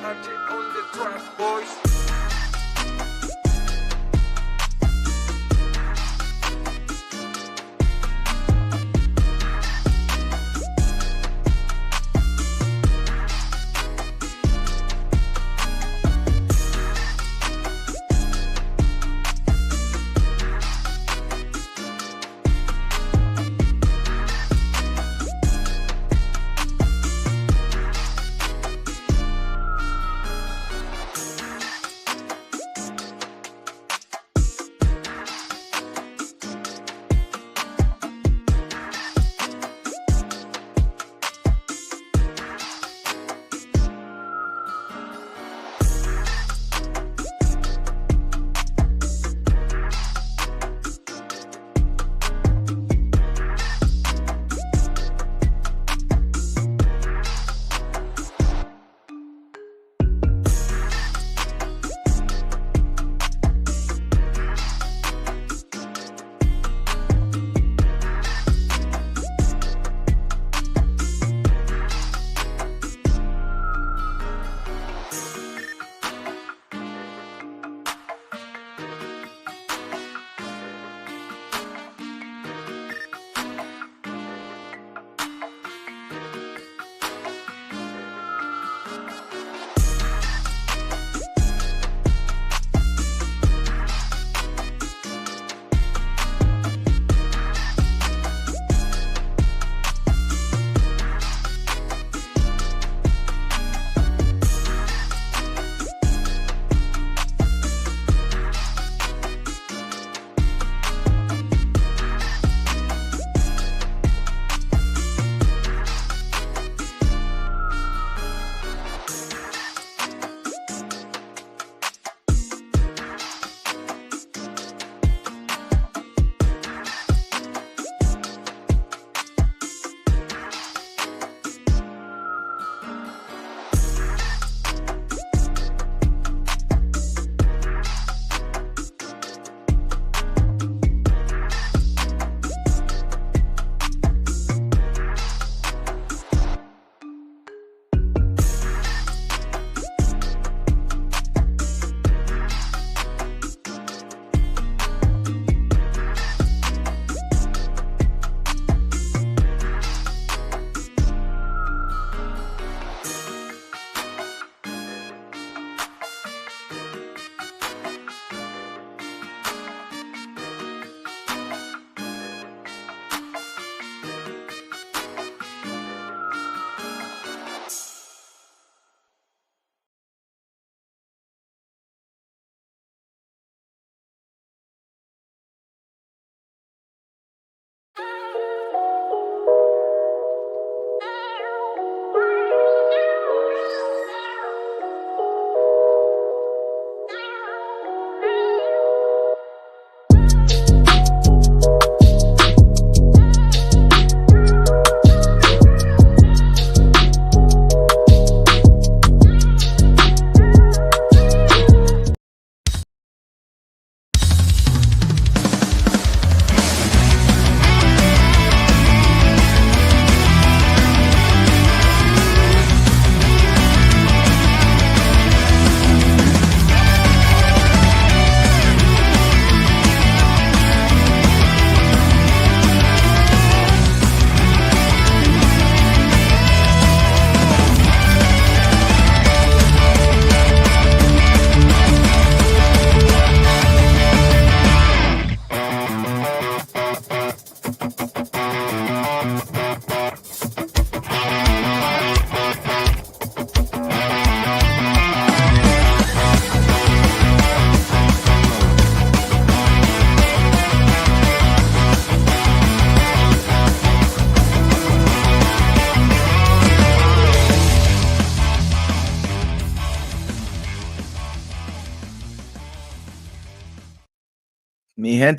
on the track, boys.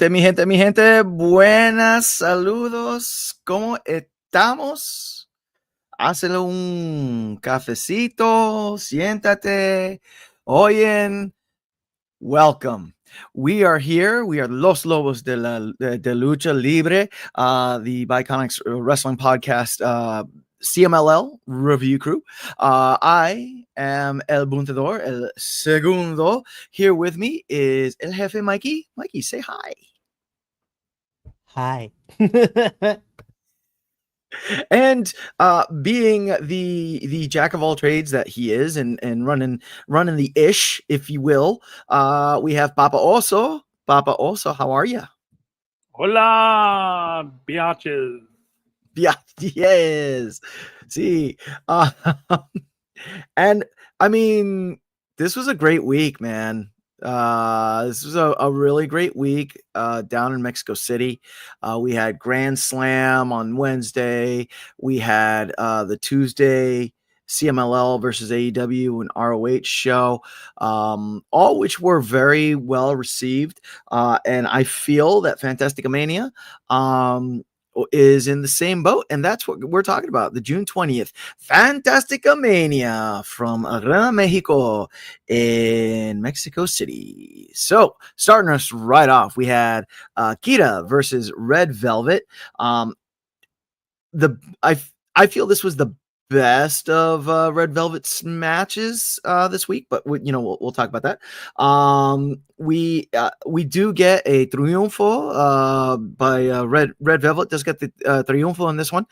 Mi gente, buenas, saludos, ¿cómo estamos? Hazle un cafecito, siéntate, oyen, welcome. We are here, we are Los Lobos de Lucha Libre, the Bi-Conics Wrestling Podcast CMLL review crew. I am El Buntador, El Segundo. Here with me is El Jefe Mikey. Mikey, say hi. Hi. And being the jack of all trades that he is, and running the ish, if you will, we have Papa Oso. Papa Oso, how are you? Hola, biatches. Yeah, yes. See, and I mean, this was a great week, man. This was a really great week down in Mexico City. We had Grand Slam on Wednesday. We had the Tuesday CMLL versus AEW and ROH show, all which were very well received. And I feel that Fantasticamania is in the same boat, and that's what we're talking about. The June 20th Fantasticamania from Arena Mexico in Mexico City. So starting us right off, we had Kira versus Red Velvet. I feel this was the best of Red Velvet's matches this week, but we'll talk about that. We do get a triunfo by Red Velvet. Does get the triunfo in this one.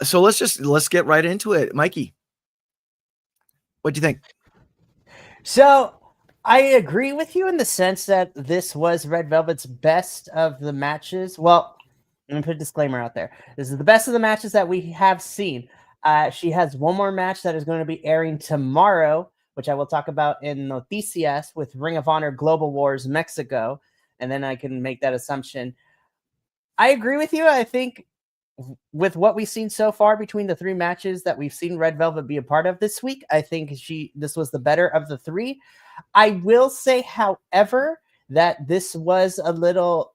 So let's get right into it, Mikey. What do you think? So I agree with you in the sense that this was Red Velvet's best of the matches. Well, let me put a disclaimer out there. This is the best of the matches that we have seen. She has one more match that is going to be airing tomorrow, which I will talk about in Noticias with Ring of Honor Global Wars Mexico, and then I can make that assumption. I agree with you. I think with what we've seen so far between the three matches that we've seen Red Velvet be a part of this week, I think this was the better of the three. I will say, however, that this was a little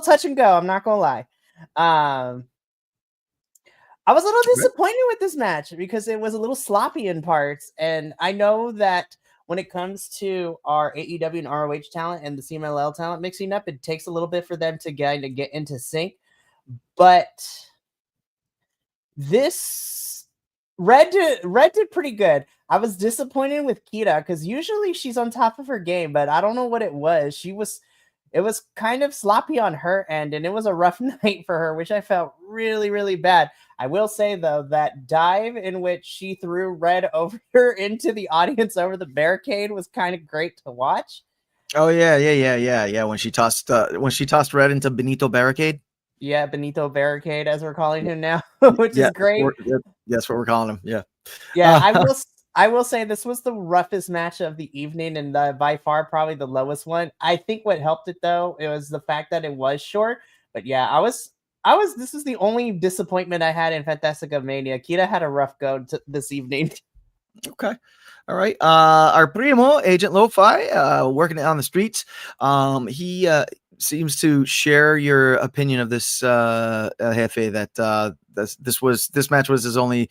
touch and go. I'm not gonna lie. I was a little disappointed with this match because it was a little sloppy in parts, and I know that when it comes to our AEW and ROH talent and the CMLL talent mixing up, it takes a little bit for them to get into sync. But this Red did pretty good. I was disappointed with Kita because usually she's on top of her game, but I don't know what it was. It was kind of sloppy on her end, and it was a rough night for her, which I felt really, really bad. I will say, though, that dive in which she threw Red over into the audience over the barricade was kind of great to watch. Oh yeah. When she tossed Red into Benito Barricade. Yeah, Benito Barricade, as we're calling him now, which is great. That's what we're calling him. Yeah. Yeah, I will say this was the roughest match of the evening and by far probably the lowest one. I think what helped it though, it was the fact that it was short. But yeah, this is the only disappointment I had in Fantasticamania. Kita had a rough go this evening. Okay. All right. Our primo, Agent Lo-Fi, working on the streets. He seems to share your opinion of this, Jefe, that this match was his only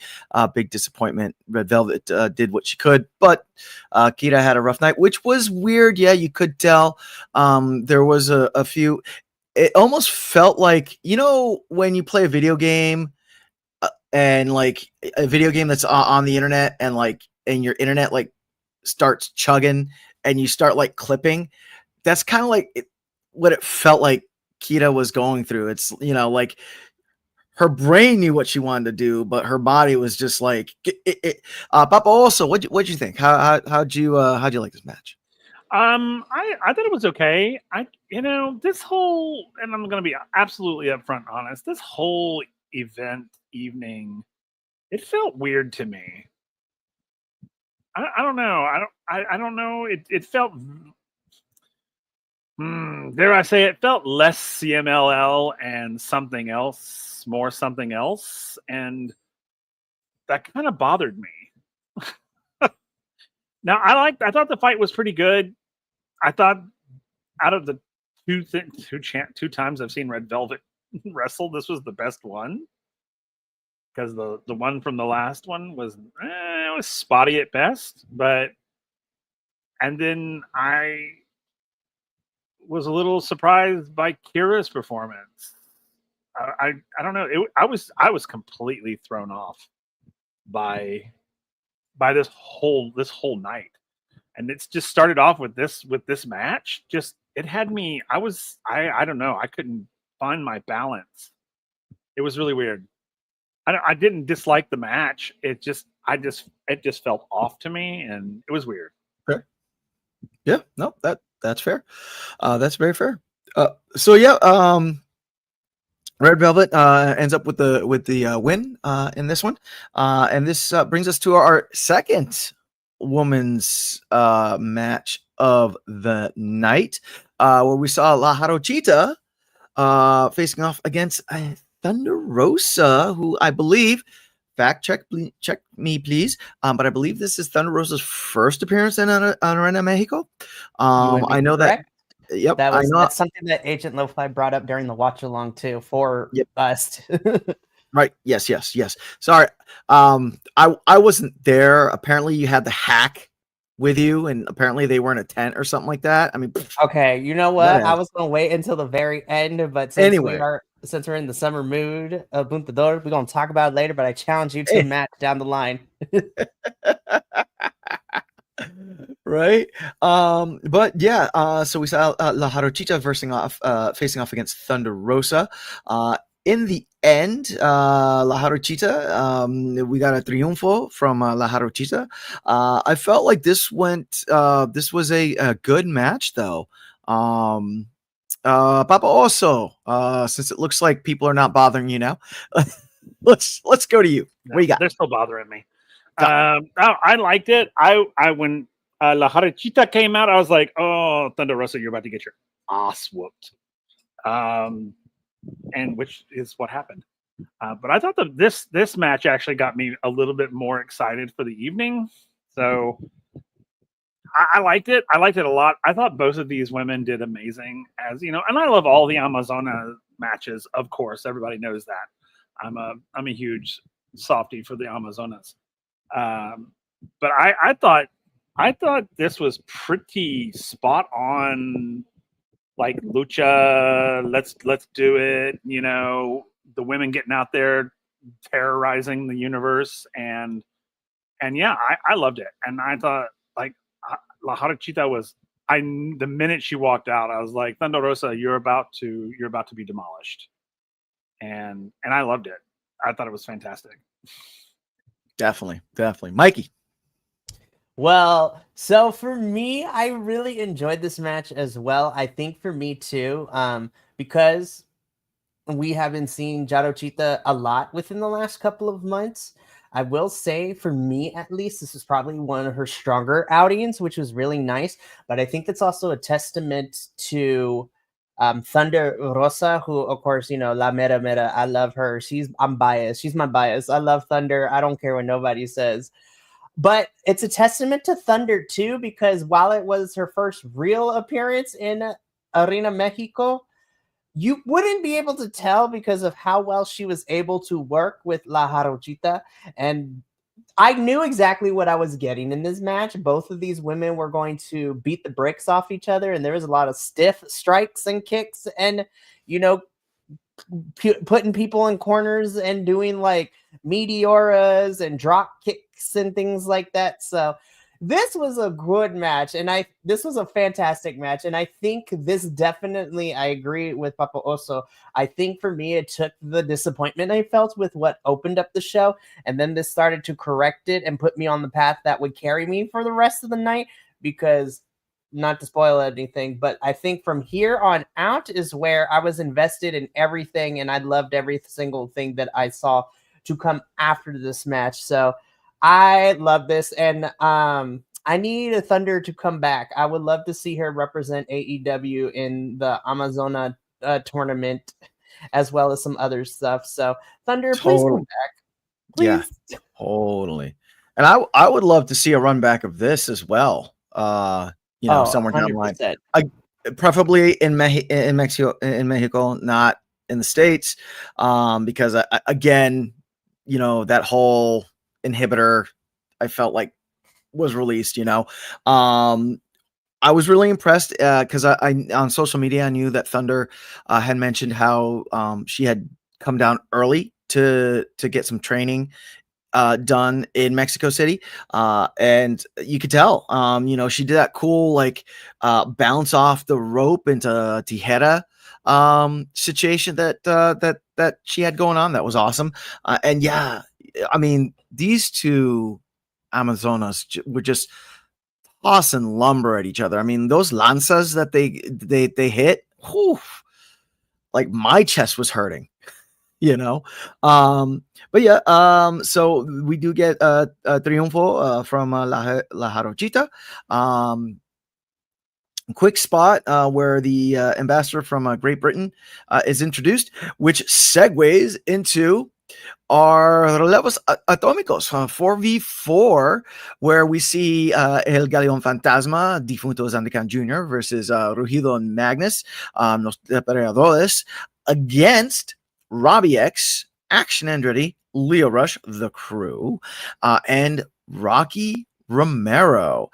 big disappointment. Red Velvet did what she could, but Kira had a rough night, which was weird. Yeah, you could tell. There was a few. It almost felt like, when you play a video game and like a video game that's on the internet and your internet like starts chugging and you start like clipping. That's kind of like what it felt like Kita was going through. It's, like her brain knew what she wanted to do, but her body was just like Papa. Also, what'd you think? How'd you like this match? I thought it was okay. This whole, and I'm going to be absolutely upfront honest, this whole evening, it felt weird to me. I don't know. I don't know. It felt, dare I say, it felt less CMLL and something else, more something else, and that kind of bothered me. Now, I thought the fight was pretty good. I thought out of the two times I've seen Red Velvet wrestle, this was the best one. Because the one from the last one was spotty at best. And then I was a little surprised by Kira's performance. I don't know. I was completely thrown off by this whole night, and it's just started off with this match. Just it had me. I don't know. I couldn't find my balance. It was really weird. I didn't dislike the match. It just felt off to me, and it was weird. Okay. Yeah, no, that's fair. That's very fair. So yeah, Red Velvet ends up with the win in this one, and this brings us to our second women's match of the night, where we saw La Jarochita facing off against Thunder Rosa, who I believe, fact check me please, but I believe this is Thunder Rosa's first appearance in Arena Mexico. I know correct. Yep, that's something that Agent Lo-Fi brought up during the watch along too for us. Right. Yes. Sorry. I wasn't there. Apparently you had the hack with you, and apparently they were in a tent or something like that. I mean, okay, you know what? I was gonna wait until the very end, but since we're in the summer mood of Buntador, we're gonna talk about it later, but I challenge you to a match down the line. Right. But yeah, so we saw La Jarochita facing off against Thunder Rosa. In the end, La Jarochita, we got a triunfo from La Jarochita. I felt like this was a good match though. Papa Oso, since it looks like people are not bothering you now, let's go to you. What you got? They're still bothering me. I liked it. When La Jarochita came out, I was like, oh, Thunder Rosa, you're about to get your ass whooped. And which is what happened. But I thought that this match actually got me a little bit more excited for the evening. So I liked it. I liked it a lot. I thought both of these women did amazing, as you know, and I love all the Amazona matches. Of course, everybody knows that. I'm a huge softie for the Amazonas. But I thought this was pretty spot on. Like Lucha, let's do it. You know, the women getting out there terrorizing the universe, and yeah, I loved it. And I thought like La Jarochita was. The minute she walked out, I was like, Thunder Rosa, you're about to be demolished. And I loved it. I thought it was fantastic. Definitely, Mikey. Well, so for me, I really enjoyed this match as well. I think for me too, because we have been seeing Jarochita a lot within the last couple of months. I will say, for me at least, this is probably one of her stronger outings, which was really nice. But I think that's also a testament to Thunder Rosa, who, of course, you know, La Mera Mera. I love her. I'm biased. She's my bias. I love Thunder. I don't care what nobody says. But it's a testament to Thunder, too, because while it was her first real appearance in Arena Mexico, you wouldn't be able to tell because of how well she was able to work with La Jarochita. And I knew exactly what I was getting in this match. Both of these women were going to beat the bricks off each other, and there was a lot of stiff strikes and kicks and, you know, putting people in corners and doing like meteoras and drop kicks and things like that. So this was a good match, and this was a fantastic match, and I think this definitely, I agree with Papa Oso. I think for me, it took the disappointment I felt with what opened up the show, and then this started to correct it and put me on the path that would carry me for the rest of the night, because not to spoil anything, but I think from here on out is where I was invested in everything, and I loved every single thing that I saw to come after this match. So I love this, and I need a Thunder to come back. I would love to see her represent AEW in the Amazona tournament, as well as some other stuff. So Thunder, please come back. Please. Yeah, totally. And I would love to see a run back of this as well. You know, somewhere down the line, preferably in Mexico, not in the States, because again, you know, that whole inhibitor, I felt like was released. You know, I was really impressed because I on social media I knew that Thunder had mentioned how she had come down early to get some training done in Mexico City. And you could tell, she did that cool, like, bounce off the rope into tijera situation that she had going on. That was awesome. And yeah, I mean, these two Amazonas were just tossing lumber at each other. I mean, those lanzas that they hit, whew, like my chest was hurting. But yeah, so we do get a triunfo from La Jarochita. Quick spot where the ambassador from Great Britain is introduced, which segues into our Lobos Atómicos 4v4, where we see El Galeón Fantasma, Difunto Zandecan Jr. versus Rugido and Magnus, Los Depredadores, against Robbie X, Action Andretti, Leo Rush, The Crew, and Rocky Romero.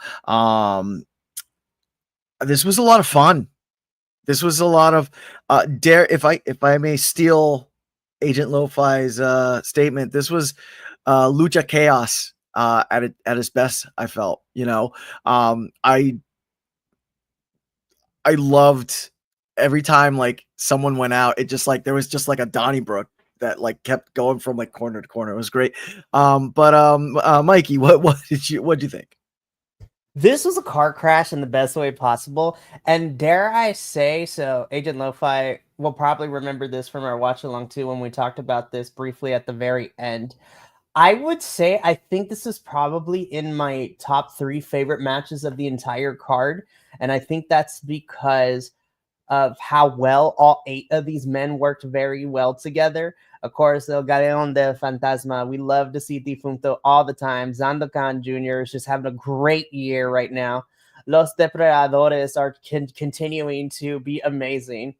This was a lot of fun. This was a lot of if I may steal Agent Lo-Fi's statement, this was Lucha chaos at its best. I felt, I loved every time like someone went out. It just like there was just like a Donnybrook that like kept going from like corner to corner. It was great. Mikey, what did you think? This was a car crash in the best way possible. And dare I say, so Agent Lo-Fi will probably remember this from our watch along too, when we talked about this briefly at the very end. I would say I think this is probably in my top 3 favorite matches of the entire card. And I think that's because of how well all 8 of these men worked very well together. Of course, El Galeón del Fantasma, we love to see Difunto all the time. Zandecan Jr. is just having a great year right now. Los Depredadores are continuing to be amazing.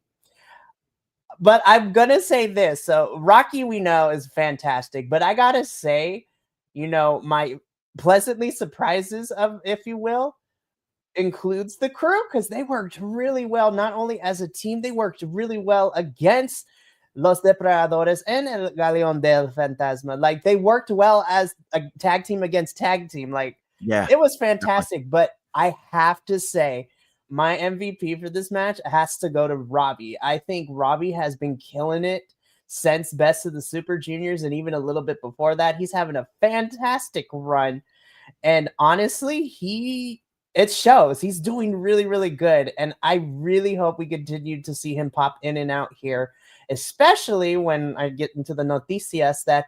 But I'm going to say this. So Rocky, we know, is fantastic. But I got to say, my pleasantly surprises of, if you will, includes the Crew, because they worked really well. Not only as a team, they worked really well against Los Depredadores and El Galeón del Fantasma. Like, they worked well as a tag team against tag team. Like, Yeah, it was fantastic. But I have to say, my MVP for this match has to go to Robbie. I think Robbie has been killing it since Best of the Super Juniors, and even a little bit before that. He's having a fantastic run. And honestly, it shows. He's doing really, really good. And I really hope we continue to see him pop in and out here, especially when I get into the noticias that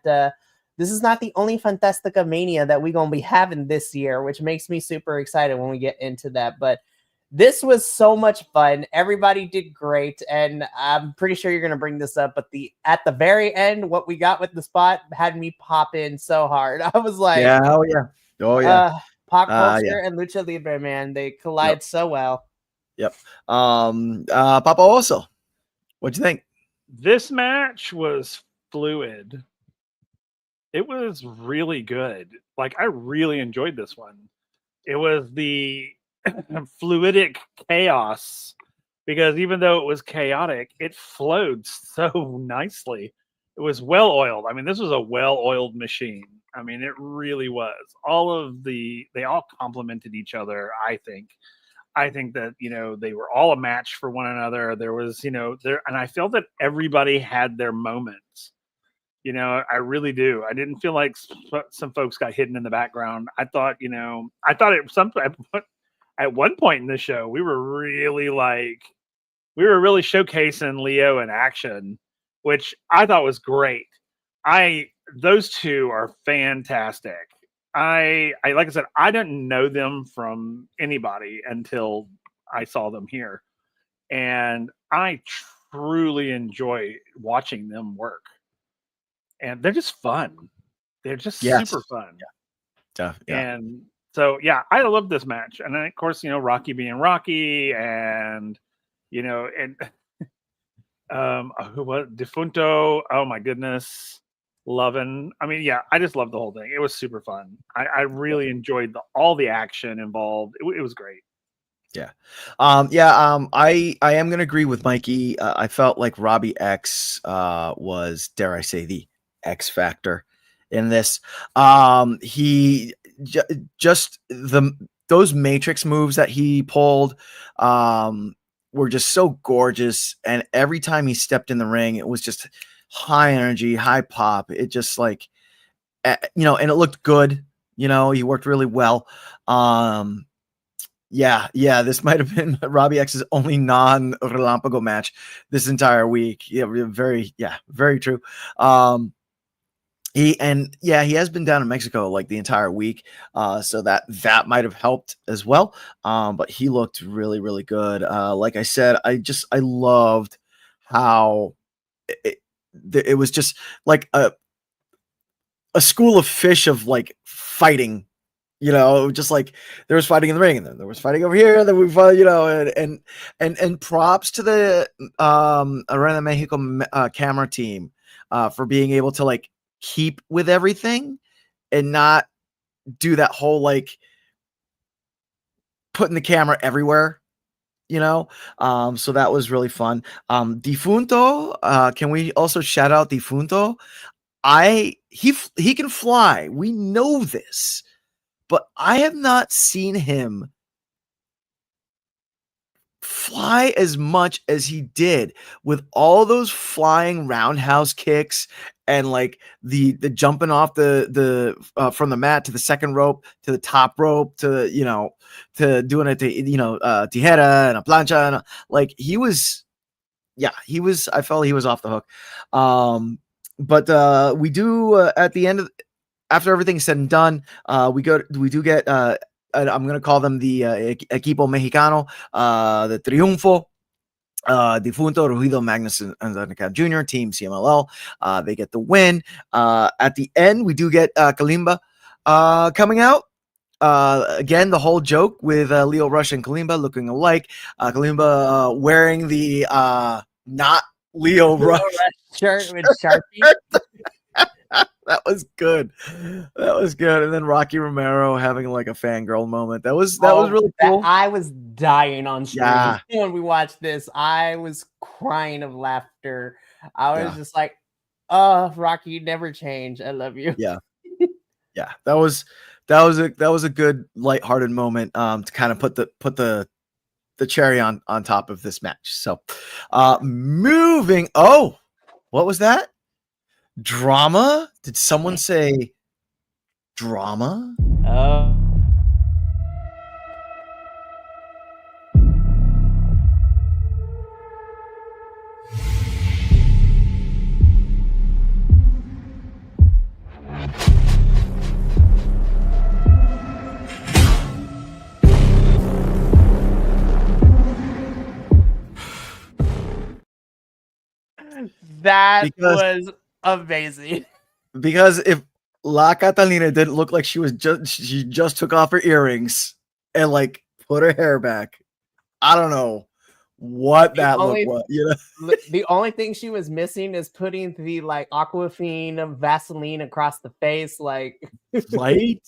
this is not the only Fantasticamania that we're going to be having this year, which makes me super excited when we get into that. But this was so much fun. Everybody did great. And I'm pretty sure you're going to bring this up. But at the very end, what we got with the spot had me pop in so hard. I was like, yeah, oh yeah. Pop culture and Lucha Libre, man, they collide so well. Yep. Papa also, what'd you think? This match was fluid. It was really good. Like, I really enjoyed this one. It was the fluidic chaos, because even though it was chaotic, it flowed so nicely. It was well oiled. I mean, this was a well oiled machine. I mean, it really was. They all complemented each other, I think. I think that, they were all a match for one another. There was, and I felt that everybody had their moments. I really do. I didn't feel like some folks got hidden in the background. I thought, at one point in the show, we were really showcasing Leo in action, which I thought was great. Those two are fantastic. Like I said, I didn't know them from anybody until I saw them here. And I truly enjoy watching them work. And they're just fun. They're just super fun. Yeah. And so, yeah, I love this match. And then, of course, Rocky being Rocky, and, and who was Defunto? Oh, my goodness. Loving. I mean, yeah, I just loved the whole thing. It was super fun. I really enjoyed all the action involved. It was great. I am gonna agree with Mikey. I felt like Robbie X was, dare I say, the X factor in this. He just those matrix moves that he pulled were just so gorgeous, and every time he stepped in the ring, it was just high energy, high pop. It just like and it looked good. He worked really well. This might have been Robbie X's only non-Relampago match this entire week. Very true. He has been down in Mexico like the entire week, so that might have helped as well. But he looked really, really good. Like I said, I loved how it was just like a school of fish of like fighting. Just like there was fighting in the ring, and then there was fighting over here, and then we fought, and props to the Arena Mexico camera team for being able to like keep with everything and not do that whole like putting the camera everywhere. So that was really fun. Defunto, can we also shout out Defunto? He can fly. We know this. But I have not seen him fly as much as he did with all those flying roundhouse kicks and like the jumping off the from the mat to the second rope to the top rope to to doing it to tijera and a plancha, and like he was I felt he was off the hook. But we do at the end of after everything's said and done, we do get I'm going to call them the Equipo Mexicano, the Triunfo, Defunto, Ruido, Magnus, and Jr., Team CMLL. They get the win. At the end, we do get Kalimba coming out. Again, the whole joke with Leo Rush and Kalimba looking alike. Kalimba wearing the not Leo Rush shirt with Sharpie. That was good. And then Rocky Romero having like a fangirl moment. That was really cool. I was dying on stream Yeah. when we watched this. I was crying of laughter. I was just like, "Oh, Rocky, you never change. I love you." Yeah. That was a good lighthearted moment to kind of put the cherry on top of this match. So, moving. Oh, what was that? Drama? Did someone say drama? Oh. That was amazing. Because if La Catalina didn't look like she just took off her earrings and like put her hair back, I don't know what that look was. The only thing she was missing is putting the like Aquafina Vaseline across the face, like right.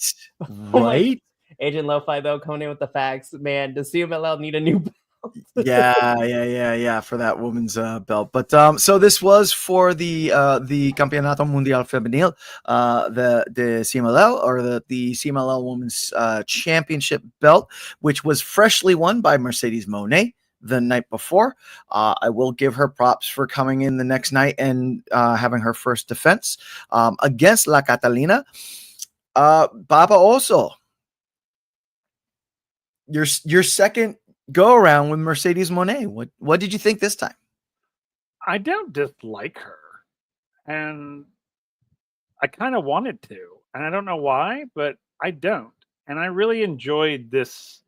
Agent Lo-Fi though coming in with the facts. Man, does CMLL need a new belt? Yeah, for that woman's belt. But so this was for the Campeonato Mundial Femenil, the CMLL, or the CMLL Women's Championship belt, which was freshly won by Mercedes Moné the night before. I will give her props for coming in the next night and having her first defense against La Catalina. Baba also, your second go around with Mercedes Moné. What did you think this time? I don't dislike her, and I kind of wanted to, and I don't know why, but I don't. And I really enjoyed this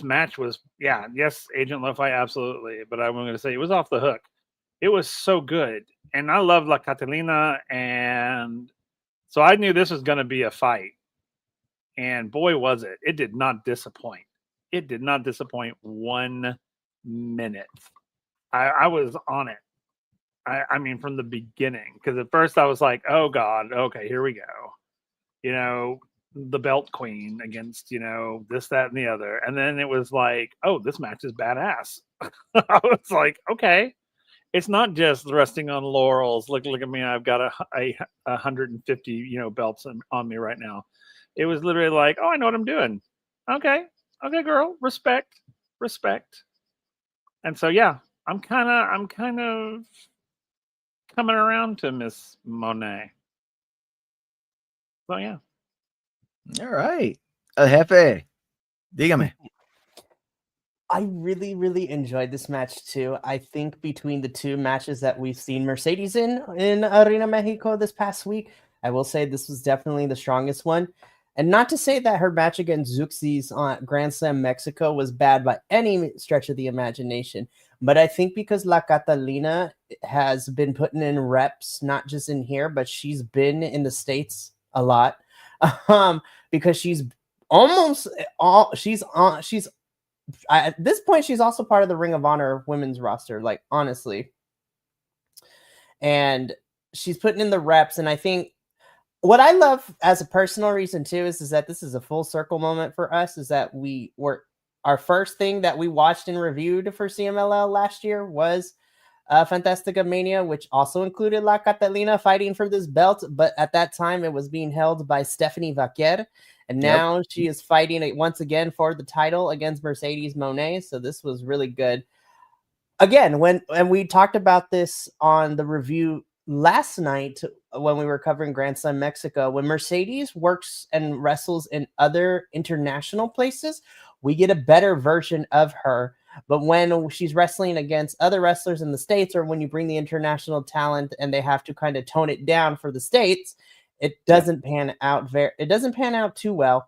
match. Was yes, Agent Lo-Fi, absolutely, but I'm going to say it was off the hook. It was so good, and I love La Catalina, and so I knew this was going to be a fight, and boy was it! It did not disappoint. It did not disappoint 1 minute. I was on it. I mean, from the beginning, because at first I was like, oh God, okay, here we go. the belt queen against, this, that, and the other. And then it was like, oh, this match is badass. I was like, okay, it's not just resting on laurels. Look at me. I've got a 150, belts on me right now. It was literally like, oh, I know what I'm doing. Okay, girl, respect. And so, yeah, I'm kind of coming around to Miss Monet. So, yeah. All right. Jefe, dígame. I really, really enjoyed this match too. I think between the two matches that we've seen Mercedes in Arena Mexico this past week, I will say this was definitely the strongest one. And not to say that her match against Zuxis on Grand Slam Mexico was bad by any stretch of the imagination, but I think because La Catalina has been putting in reps, not just in here, but she's been in the States a lot, because she's almost all she's at this point, she's also part of the Ring of Honor women's roster, like, honestly. And she's putting in the reps. And I think what I love as a personal reason, too, is that this is a full circle moment for us, is that our first thing that we watched and reviewed for CMLL last year was Fantasticamania, which also included La Catalina fighting for this belt. But at that time, it was being held by Stephanie Vaquer. And now she is fighting once again for the title against Mercedes Monet. So this was really good. Again, when we talked about this on the review last night when we were covering Grand Slam Mexico, when Mercedes works and wrestles in other international places, we get a better version of her. But when she's wrestling against other wrestlers in the States, or when you bring the international talent and they have to kind of tone it down for the States, it doesn't pan out too well.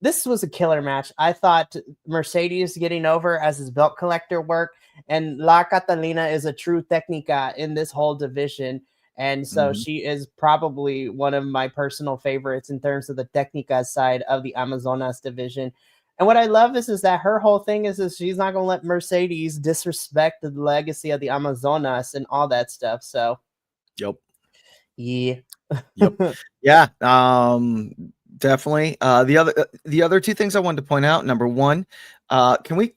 This was a killer match. I thought Mercedes getting over as his belt collector work, and La Catalina is a true técnica in this whole division. And so she is probably one of my personal favorites in terms of the técnica side of the Amazonas division. And what I love is that her whole thing is she's not going to let Mercedes disrespect the legacy of the Amazonas and all that stuff. So, yeah. Yeah, definitely. The other two things I wanted to point out. Number one, can we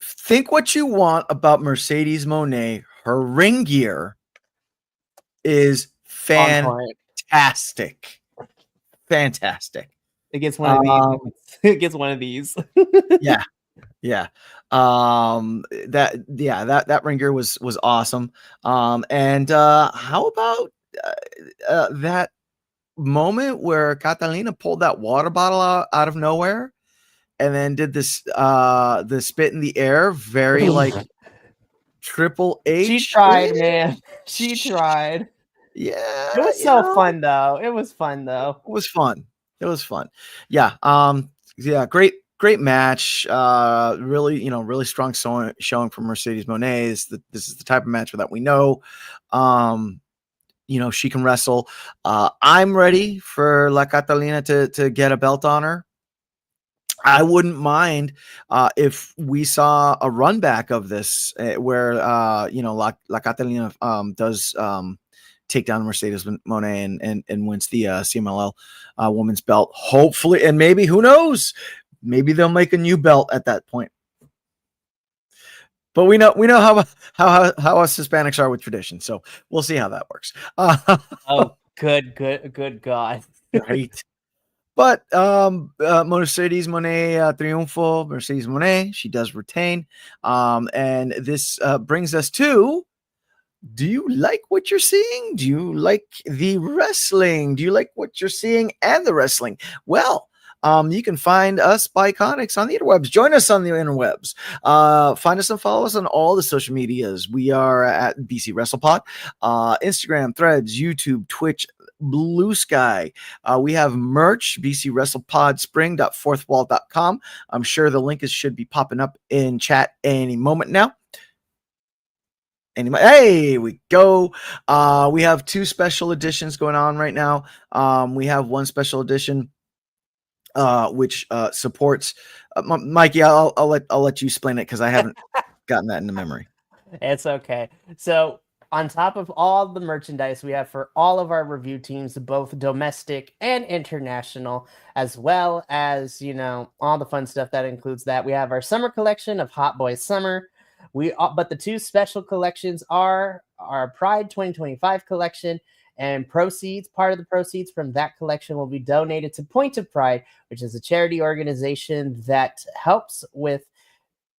think what you want about Mercedes Monet? Her ring gear is fantastic. Fantastic. It gets one of these. It gets one of these. Yeah. That ring gear was awesome. And how about that moment where Catalina pulled that water bottle out of nowhere and then did this the spit in the air, very like Triple H. She tried, man. She tried. Yeah. It was so fun though. It was fun. Yeah. Great match. Really, really strong showing from Mercedes Monet. This is the type of match that we know. She can wrestle. I'm ready for La Catalina to get a belt on her. I wouldn't mind if we saw a run back of this where La Catalina does take down Mercedes Monet and wins the CMLL women's belt. Hopefully, and maybe, who knows? Maybe they'll make a new belt at that point. But we know how us Hispanics are with tradition, so we'll see how that works. Oh, good God! Right. But Mercedes Monet triunfo. Mercedes Monet, she does retain. And this brings us to: do you like what you're seeing? Do you like the wrestling? Do you like what you're seeing and the wrestling? Well, you can find us Bi-Conics on the interwebs. Join us on the interwebs. Find us and follow us on all the social medias. We are at BC WrestlePod, Instagram, Threads, YouTube, Twitch, Blue Sky. We have merch, BC WrestlePod, spring.fourthwall.com. I'm sure the link should be popping up in chat any moment now. Hey, we go. We have two special editions going on right now. We have one special edition which supports Mikey. I'll let you explain it because I haven't gotten that into memory. It's okay. So on top of all the merchandise we have for all of our review teams, both domestic and international, as well as, all the fun stuff that includes that. We have our summer collection of Hot Boy Summer. But the two special collections are our Pride 2025 collection, and part of the proceeds from that collection will be donated to Point of Pride, which is a charity organization that helps with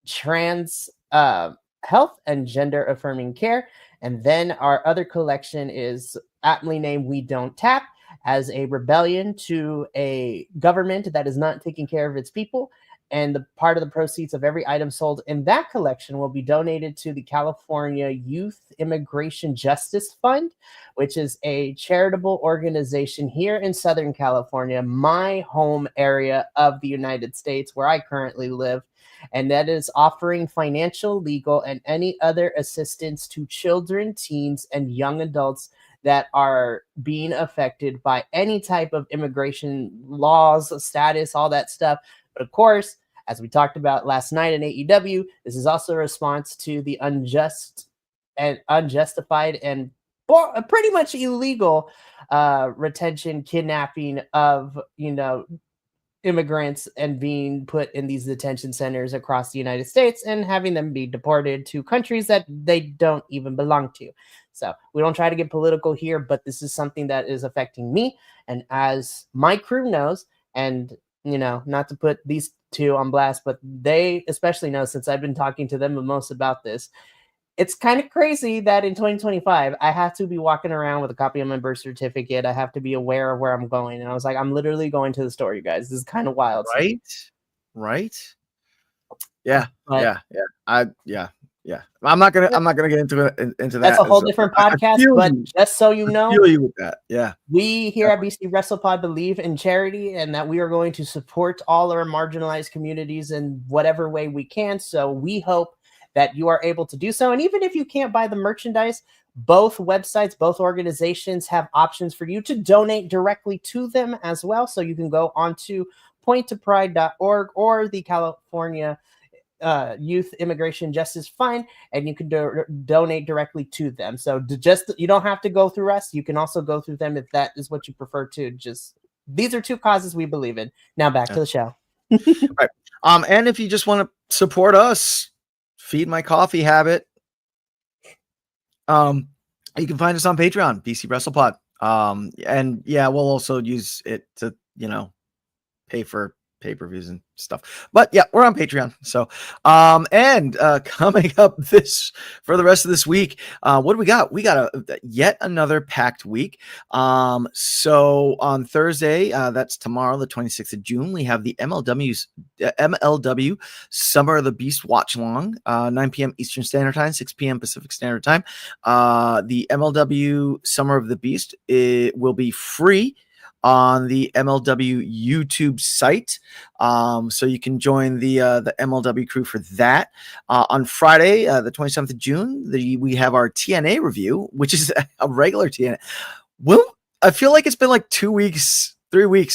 trans health and gender affirming care. And then our other collection is aptly named We Don't Tap, as a rebellion to a government that is not taking care of its people. And the part of the proceeds of every item sold in that collection will be donated to the California Youth Immigration Justice Fund, which is a charitable organization here in Southern California, my home area of the United States, where I currently live. And that is offering financial, legal, and any other assistance to children, teens, and young adults that are being affected by any type of immigration laws, status, all that stuff. But of course, as we talked about last night in AEW, this is also a response to the unjustified and pretty much illegal retention, kidnapping of, immigrants and being put in these detention centers across the United States and having them be deported to countries that they don't even belong to. So we don't try to get political here, but this is something that is affecting me. And as my crew knows, and not to put these two on blast, but they especially know, since I've been talking to them the most about this, it's kind of crazy that in 2025, I have to be walking around with a copy of my birth certificate. I have to be aware of where I'm going. And I was like, I'm literally going to the store, you guys. This is kind of wild. Right. Yeah. Yeah. I'm not gonna get into that. That's a whole different podcast. But just so you know, I feel you with that. Yeah. We here at BC WrestlePod believe in charity, and that we are going to support all our marginalized communities in whatever way we can. So we hope that you are able to do so. And even if you can't buy the merchandise, both websites, both organizations have options for you to donate directly to them as well. So you can go onto pointtopride.org or the California Youth Immigration Justice Fund, and you can donate directly to them. So you don't have to go through us. You can also go through them if that is what you prefer to. These are two causes we believe in. Now back to the show. Right. And if you just want to support us, feed my coffee habit, you can find us on Patreon, BC WrestlePod. And yeah, we'll also use it to, pay for pay-per-views and stuff. But yeah, we're on Patreon. So, and coming up for the rest of this week, what do we got? We got yet another packed week. So on Thursday, that's tomorrow, the 26th of June, we have the MLW Summer of the Beast watch along, 9 p.m. Eastern Standard Time, 6 p.m. Pacific Standard Time. The MLW Summer of the Beast, it will be free on the MLW YouTube site. So you can join the MLW crew for that. On Friday, the 27th of June, we have our TNA review, which is a regular TNA. Well, I feel like it's been like 3 weeks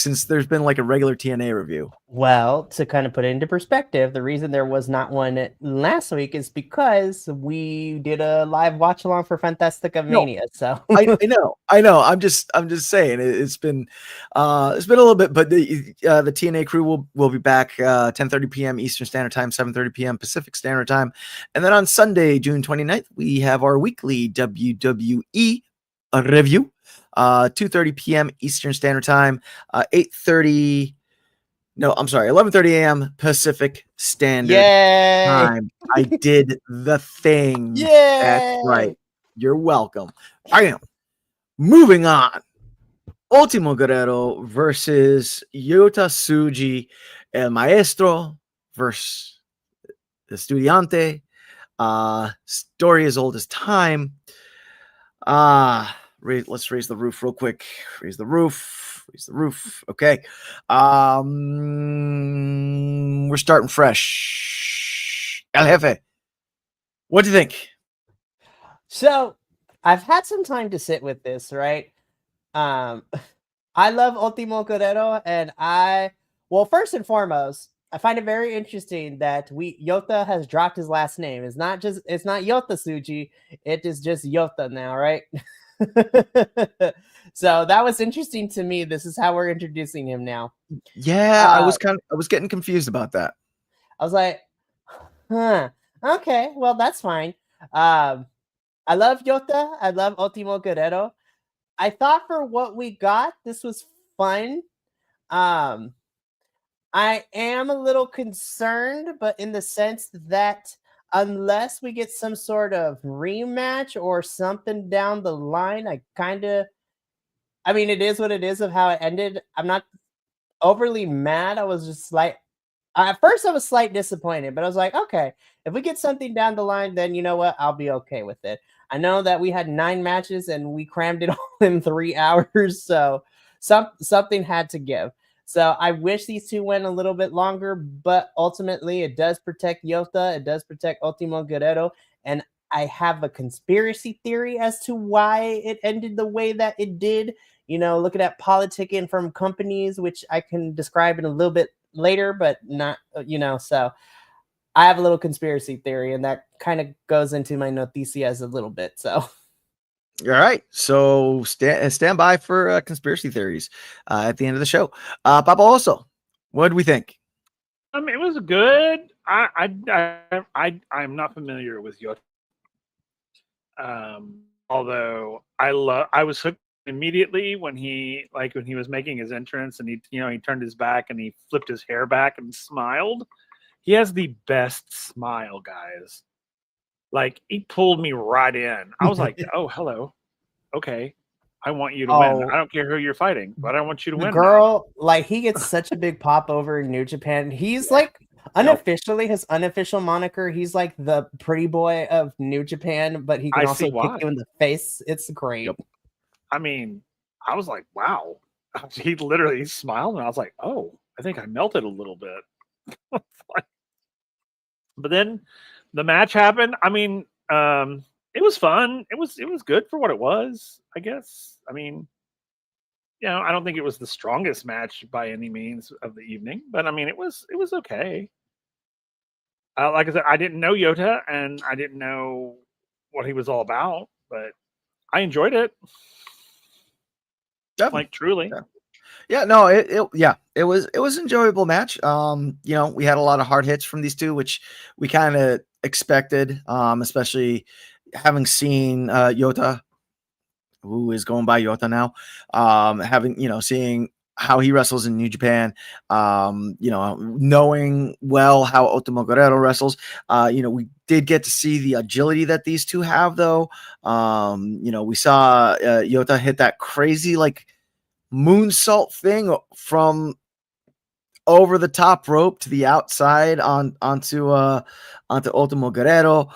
since there's been like a regular TNA review. Well, to kind of put it into perspective, the reason there was not one last week is because we did a live watch along for Fantasticamania. So I know. I'm just saying it's been a little bit, but the TNA crew will be back 10:30 p.m. Eastern Standard Time, 7:30 p.m. Pacific Standard Time, and then on Sunday, June 29th, we have our weekly WWE review. 2:30 p.m. Eastern Standard Time, 11:30 a.m. Pacific Standard Time. I did the thing. Yay! That's right. You're welcome. I am moving on. Ultimo Guerrero versus Yuta Tsuji, El Maestro versus Estudiante. Story as old as time. Let's raise the roof real quick. Raise the roof. Okay. We're starting fresh. El Jefe, what do you think? So I've had some time to sit with this, right? I love Ultimo Guerrero, and first and foremost, I find it very interesting that Yota has dropped his last name. It's not Yota Tsuji. It is just Yota now, right? So that was interesting to me. This is how we're introducing him now. Yeah, I was getting confused about that. I was like, huh, okay, well, that's fine. I love Yota. I love Ultimo Guerrero. I thought for what we got, this was fun. I am a little concerned, but in the sense that unless we get some sort of rematch or something down the line, I mean, it is what it is of how it ended. I'm not overly mad. I was just like, at first I was slightly disappointed, but I was like, okay, if we get something down the line, then you know what? I'll be okay with it. I know that we had 9 matches and we crammed it all in 3 hours, so something had to give. So I wish these two went a little bit longer, but ultimately it does protect Yota, it does protect Ultimo Guerrero, and I have a conspiracy theory as to why it ended the way that it did. You know, looking at politicking from companies, which I can describe in a little bit later, but not, so I have a little conspiracy theory, and that kind of goes into my noticias a little bit. So, all right. So stand by for conspiracy theories at the end of the show. Papa, also, what did we think? It was good. I'm not familiar with Yota. Although I was hooked immediately when he was making his entrance and he turned his back and he flipped his hair back and smiled. He has the best smile, guys. Like, he pulled me right in. I was like, oh, hello. Okay. I want you to win. I don't care who you're fighting, but I want you to win. Girl, like, he gets such a big pop over in New Japan. He's like unofficially, his unofficial moniker, he's like the pretty boy of New Japan, but he can also kick you in the face. It's great. Yep. I mean, I was like, wow. He literally smiled, and I was like, oh, I think I melted a little bit. But then the match happened. I mean, it was fun. It was good for what it was, I guess. I mean, I don't think it was the strongest match by any means of the evening, but I mean, it was okay. Like I said, I didn't know Yota, and I didn't know what he was all about, but I enjoyed it. Definitely. Like, truly. Yeah, no, it was enjoyable match. We had a lot of hard hits from these two, which we kind of expected, especially having seen Yota, who is going by Yota now, seeing how he wrestles in New Japan, knowing well how Ultimo Guerrero wrestles. We did get to see the agility that these two have, though. We saw Yota hit that crazy, like, moonsault thing from over the top rope to the outside onto Ultimo Guerrero.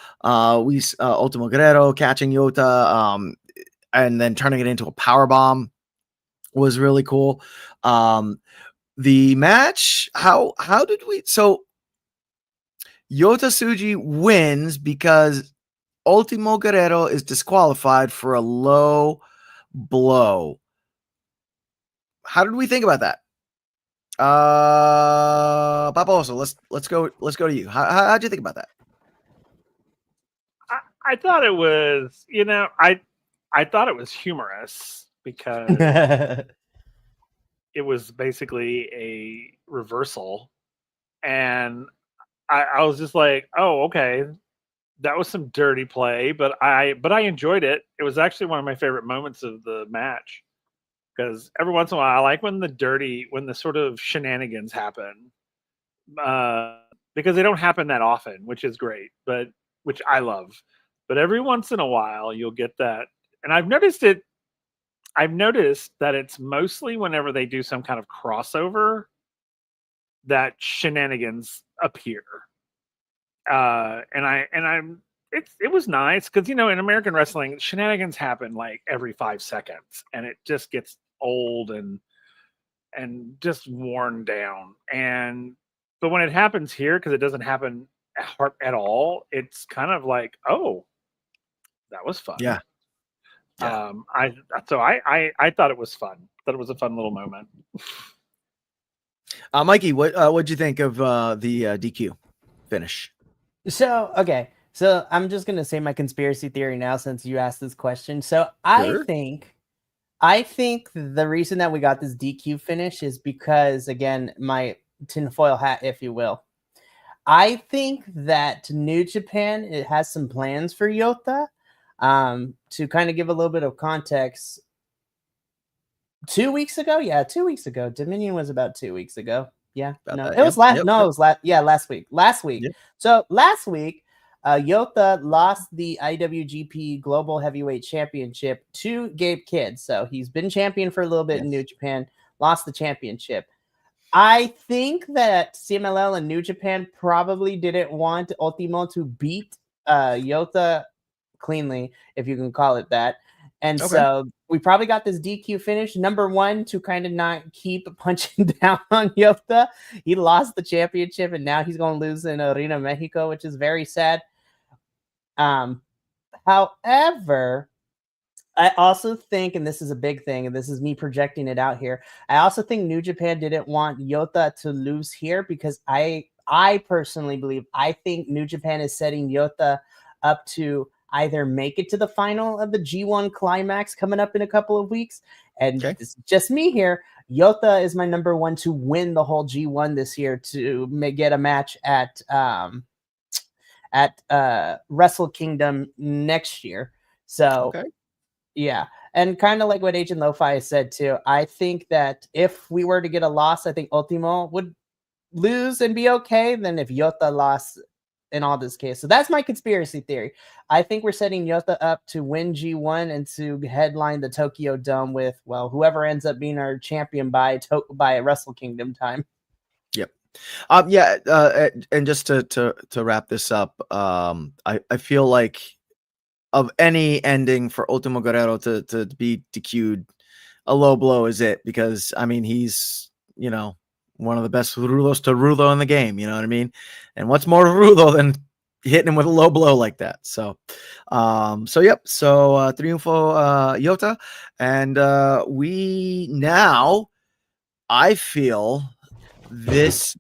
We Ultimo Guerrero catching Yota, and then turning it into a power bomb was really cool. The match, how did we? So Yota Tsuji wins because Ultimo Guerrero is disqualified for a low blow. How did we think about that? Papa, also, let's go to you. How'd you think about that? I thought it was, I thought it was humorous because it was basically a reversal, and I was just like, oh, okay, that was some dirty play, but I enjoyed it. It was actually one of my favorite moments of the match. Because every once in a while, I like when the sort of shenanigans happen, because they don't happen that often, which is great, but which I love. But every once in a while, you'll get that, and I've noticed that it's mostly whenever they do some kind of crossover that shenanigans appear, it was nice because in American wrestling, shenanigans happen like every 5 seconds, and it just gets old and just worn down. But when it happens here, because it doesn't happen at all, it's kind of like, oh, that was fun. Yeah. I thought it was fun. Thought it was a fun little moment. Mikey, what'd you think of the DQ finish? So, okay. So I'm just gonna say my conspiracy theory now since you asked this question. So Sure. I think the reason that we got this DQ finish is because, again, my tinfoil hat, if you will. I think that New Japan, it has some plans for Yota. To kind of give a little bit of context, 2 weeks ago, 2 weeks ago, Dominion was about 2 weeks ago. Yeah, About no, that, it was yep, last. yep, No, yep. it was last. Yeah, last week. Last week. Yep. So last week, Yota lost the IWGP Global Heavyweight Championship to Gabe Kidd. So he's been champion for a little bit in New Yes. Japan, lost the championship. I think that CMLL and New Japan probably didn't want Ultimo to beat Yota cleanly, if you can call it that. And Okay. so we probably got this DQ finish. Number one, to kind of not keep punching down on Yota. He lost the championship and now he's going to lose in Arena Mexico, which is very sad. However, I also think, and this is a big thing, and this is me projecting it out here, I also think New Japan didn't want Yota to lose here because I personally believe, I think New Japan is setting Yota up to either make it to the final of the G1 climax coming up in a couple of weeks. And Okay. This is just me here. Yota is my number one to win the whole G1 this year to get a match at Wrestle Kingdom next year. So Okay. yeah. And kind of like what Agent Lo-Fi said too, I think that if we were to get a loss, I think Ultimo would lose and be okay than if Yota lost in all this case. So that's my conspiracy theory. I think we're setting Yota up to win G1 and to headline the Tokyo Dome with, well, whoever ends up being our champion by Wrestle Kingdom time. Yep. And just to wrap this up, I feel like of any ending for Ultimo Guerrero to be DQ'd, a low blow is it, because I mean he's one of the best rudos to rudo in the game, you know what I mean? And what's more rudo than hitting him with a low blow like that? So Triunfo Yota, and we now, I feel this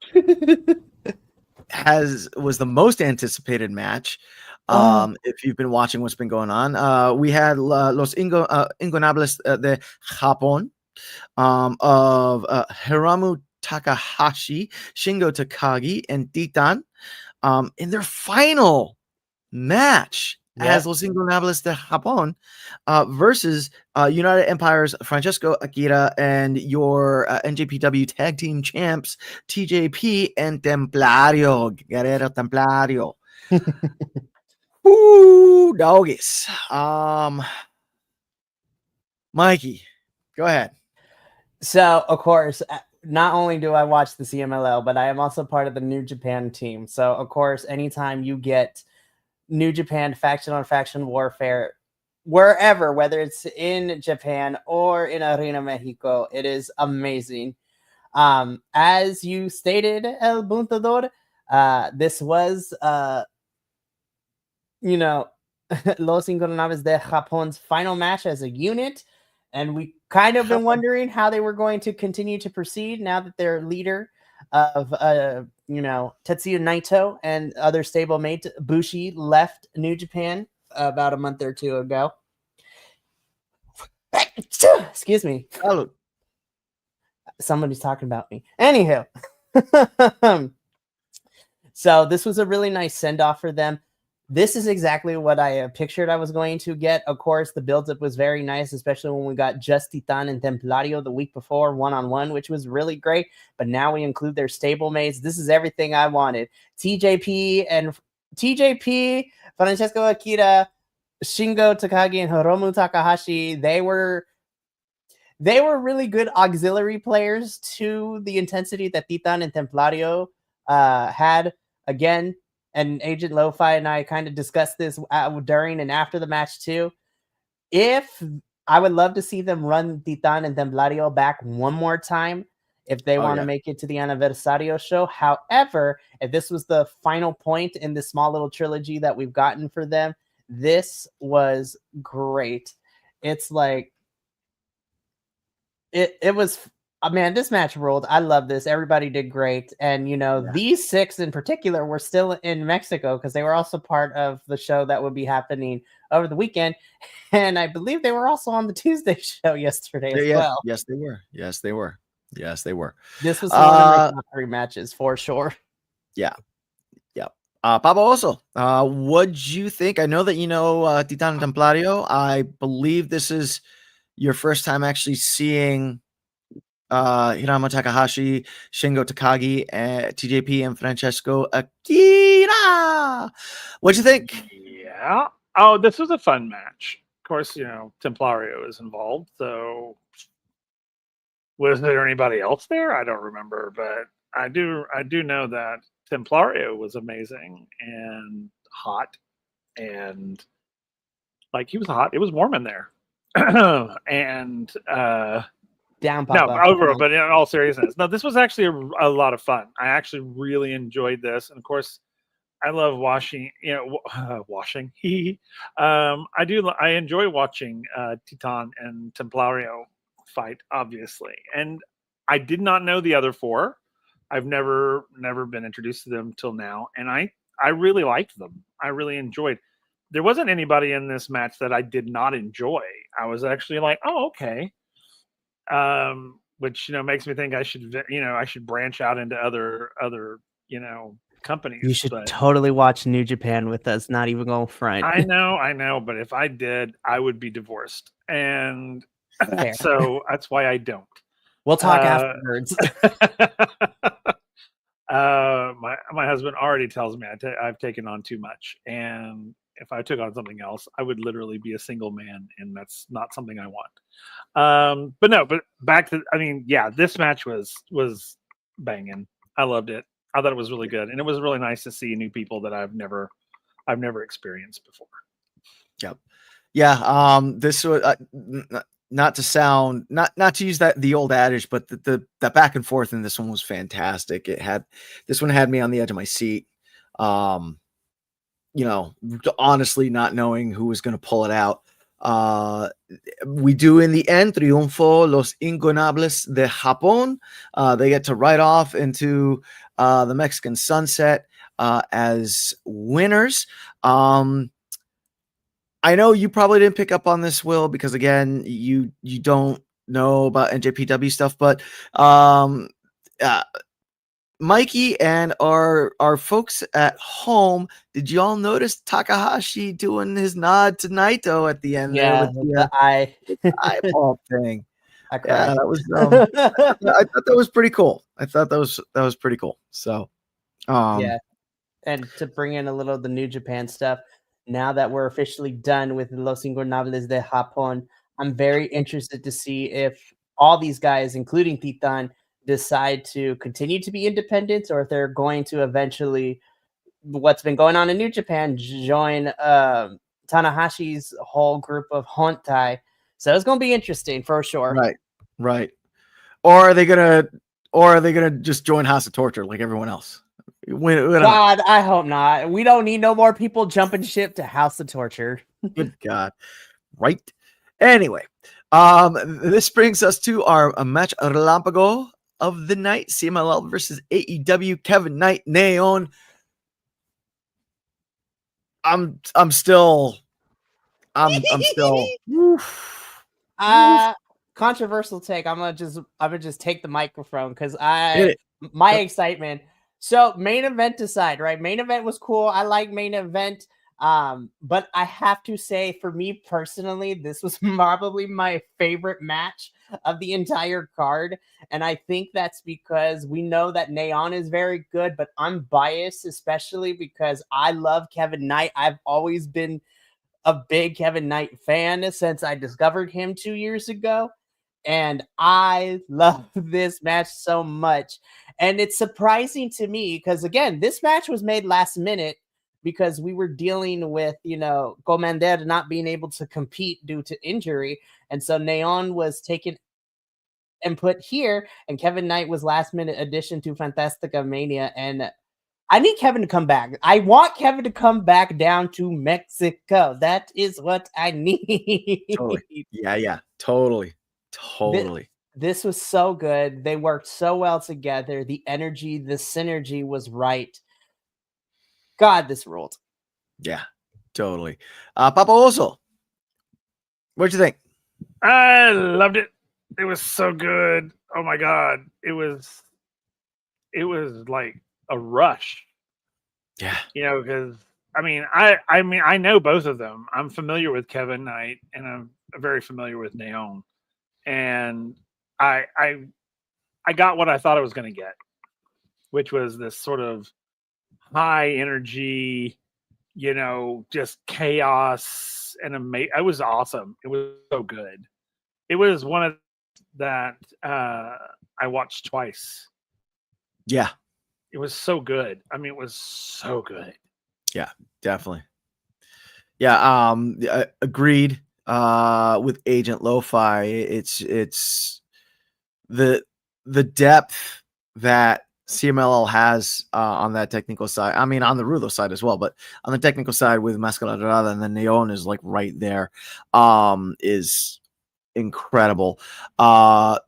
was the most anticipated match. If you've been watching what's been going on, we had Los Ingonables de Japón of Hiramu Takahashi, Shingo Takagi, and Titan in their final match as Los Ingonables de Japón versus United Empire's Francesco Akira and your NJPW tag team champs TJP and Templario, Guerrero Templario. Ooh, doggies. Mikey, go ahead. So, of course, not only do I watch the CMLL, but I am also part of the New Japan team. So, of course, anytime you get New Japan faction on faction warfare, wherever, whether it's in Japan or in Arena Mexico, it is amazing. As you stated, El Buntador, this was, Los Ingobernables de Japón's final match as a unit. And we kind of been wondering how they were going to continue to proceed now that their leader of, Tetsuya Naito and other stablemate Bushi left New Japan about a month or two ago. Excuse me. Salud. Somebody's talking about me. Anywho. So this was a really nice send-off for them. This is exactly what I pictured I was going to get. Of course, the build-up was very nice, especially when we got just Titan and Templario the week before, one-on-one, which was really great. But now we include their stablemates. This is everything I wanted. TJP, Francesco Akira, Shingo Takagi, and Hiromu Takahashi, they were really good auxiliary players to the intensity that Titan and Templario had. Again, and Agent Lo-Fi and I kind of discussed this during and after the match too. If I would love to see them run Titan and Templario back one more time if they want to make it to the Aniversario show. However, if this was the final point in this small little trilogy that we've gotten for them, this was great. It's like it was Man, this match ruled. I love this. Everybody did great. And, these 6 in particular were still in Mexico because they were also part of the show that would be happening over the weekend. And I believe they were also on the Tuesday show yesterday as well. Yes, they were. Yes, they were. Yes, they were. This was one of my top 3 matches for sure. Yeah. Papa also, what'd you think? I know that Titan Templario. I believe this is your first time actually seeing Hirama Takahashi, Shingo Takagi, TJP, and Francesco Akira. What'd you think? Yeah. Oh, this was a fun match. Of course, Templario is involved. So, was there anybody else there? I don't remember, but I do know that Templario was amazing and hot, and he was hot. It was warm in there, and down, Papa. No, but in all seriousness, no, this was actually a lot of fun. I actually really enjoyed this, and of course, I love washing. Washing. I enjoy watching Titan and Templario fight, obviously, and I did not know the other 4. I've never been introduced to them till now, and I really liked them. I really enjoyed. There wasn't anybody in this match that I did not enjoy. I was actually like, oh, okay. Which makes me think I should branch out into other companies. You should totally watch New Japan with us, not even going front. I know, but if I did, I would be divorced, and so that's why I don't. We'll talk afterwards. My husband already tells me I've taken on too much, and if I took on something else, I would literally be a single man, and that's not something I want. But back to, this match was banging. I loved it. I thought it was really good, and it was really nice to see new people that I've never experienced before. Yep. Yeah. This was not to sound not to use the old adage, but the back and forth in this one was fantastic. This one had me on the edge of my seat. Honestly not knowing who was going to pull it out. We do in the end, triunfo los ingonables de Japón. They get to ride off into the Mexican sunset as winners. I know you probably didn't pick up on this, Will, because again, you don't know about NJPW stuff, but Mikey and our folks at home, did y'all notice Takahashi doing his nod to Naito at the end? Yeah, there with the eyeball thing. I cried. That was. I thought that was pretty cool. I thought that was pretty cool. So, yeah, and to bring in a little of the New Japan stuff. Now that we're officially done with Los Ingobernables de Japón, I'm very interested to see if all these guys, including Titan, decide to continue to be independent, or if they're going to eventually, what's been going on in New Japan, join Tanahashi's whole group of Hontai. So it's going to be interesting for sure. Right. Or are they gonna just join House of Torture like everyone else? God, I hope not. We don't need no more people jumping ship to House of Torture. Good God. Right. Anyway, this brings us to our match relampago of the night. CMLL versus AEW. Kevin Knight, Neon. I'm still. Controversial take. I'm gonna just take the microphone because my excitement. So main event aside, right? Main event was cool. I like main event. But I have to say, for me personally, this was probably my favorite match of the entire card. And I think that's because we know that Neon is very good, but I'm biased, especially because I love Kevin Knight. I've always been a big Kevin Knight fan since I discovered him 2 years ago. And I love this match so much. And it's surprising to me because, again, this match was made last minute because we were dealing with, Commander not being able to compete due to injury. And so Neon was taken and put here, and Kevin Knight was last minute addition to Fantasticamania. And I need Kevin to come back. I want Kevin to come back down to Mexico. That is what I need. Totally. Yeah. Totally. This was so good. They worked so well together. The energy, the synergy was right. God, this ruled. Yeah, totally. Papa Oso, what'd you think? I loved it. It was so good. Oh my god, it was like a rush. Yeah, Because I know both of them. I'm familiar with Kevin Knight, and I'm very familiar with Naon, and I got what I thought I was going to get, which was this sort of high energy, just chaos and amazing. It was awesome. It was so good. It was one of that I watched twice. yeah, It was so good. I mean, it was so good. yeah, definitely. Yeah, agreed. With Agent Lo-Fi, it's the depth that CMLL has on that technical side. I mean, on the Rudo side as well, but on the technical side with Mascara Dorada and then Neon is like right there. Is incredible. What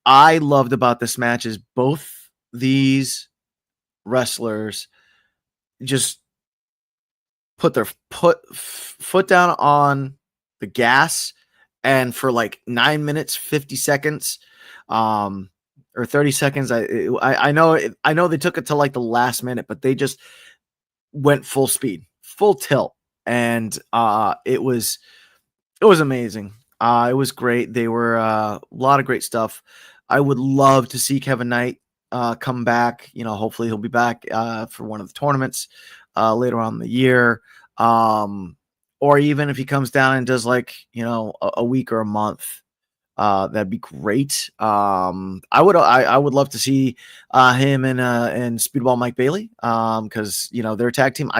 I loved about this match is both these wrestlers just put their foot down on the gas, and for like 9 minutes 50 seconds or 30 seconds, I know they took it to like the last minute, but they just went full speed, full tilt, and it was amazing. It was great. They were a lot of great stuff. I would love to see Kevin Knight come back. Hopefully he'll be back for one of the tournaments later on in the year. Or even if he comes down and does like, a week or a month, that'd be great. I would love to see him and Speedball Mike Bailey. Cause their tag team,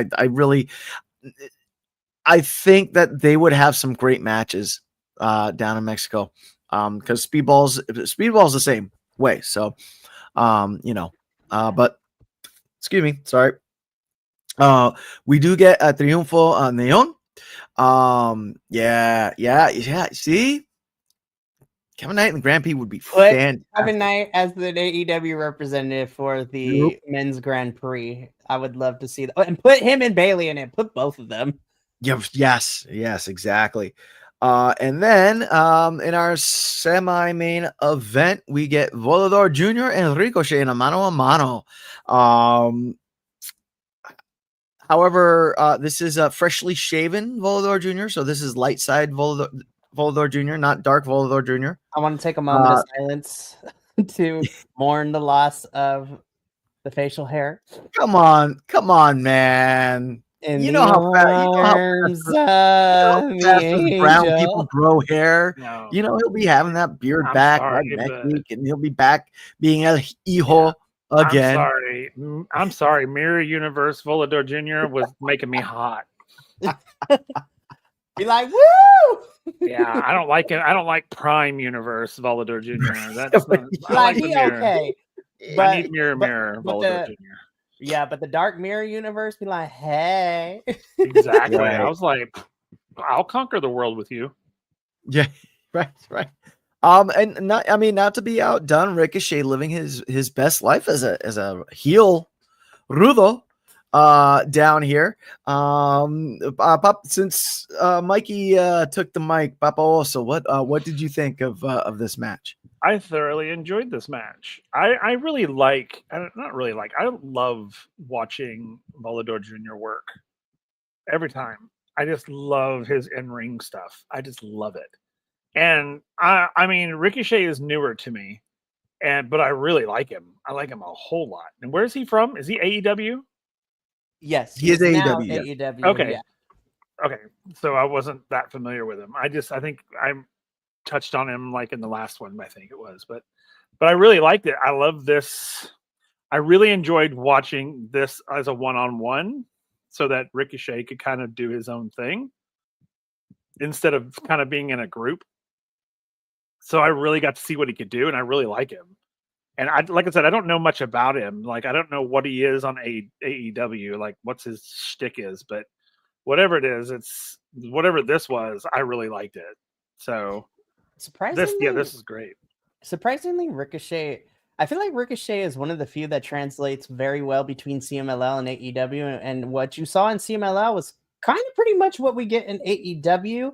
I think that they would have some great matches down in Mexico. Cause Speedball's the same way. So, but excuse me, sorry. We do get a Triunfo Neon. Yeah. See, Kevin Knight and Grand P would be fantastic. Kevin Knight as the AEW representative for the men's Grand Prix. I would love to see that, and put him and Bailey in it. Put both of them. Yes, exactly. And then in our semi-main event, we get Volador Jr. and Ricochet in a mano. However, this is a freshly shaven Volador Jr., so this is light side Volador Jr., not dark Volador Jr. I want to take a moment of silence to mourn the loss of the facial hair. Come on, man. You know how fast brown people grow hair. No. He'll be having that beard back next week, and he'll be back being El Hijo again. I'm sorry. Mirror Universe Volador Jr. was making me hot. Be like, woo! Yeah, I don't like it. I don't like Prime Universe Volador Jr. That's okay. But I need Mirror Volador Jr. Yeah, but the Dark Mirror Universe be like, hey. Exactly. Right. I was like, I'll conquer the world with you. Yeah, right. And not to be outdone, Ricochet living his best life as a heel Rudo down here. Since Mikey took the mic, Papa also, what did you think of this match? I thoroughly enjoyed this match. I love watching Volador Jr. work every time. I just love his in-ring stuff. I just love it. And I mean, Ricochet is newer to me, but I really like him. I like him a whole lot. And where's he from? Is he AEW? Yes, he is AEW. Yeah. AEW. Okay. Yeah. Okay. So I wasn't that familiar with him. I think I touched on him like in the last one, I think it was. But I really liked it. I love this. I really enjoyed watching this as a one-on-one so that Ricochet could kind of do his own thing instead of kind of being in a group. So I really got to see what he could do, and I really like him. And like I said, I don't know much about him. Like, I don't know what he is on AEW, like what's his shtick is, but whatever it is, whatever this was, I really liked it. So Surprisingly, this is great. Surprisingly, Ricochet. I feel like Ricochet is one of the few that translates very well between CMLL and AEW. And what you saw in CMLL was kind of pretty much what we get in AEW.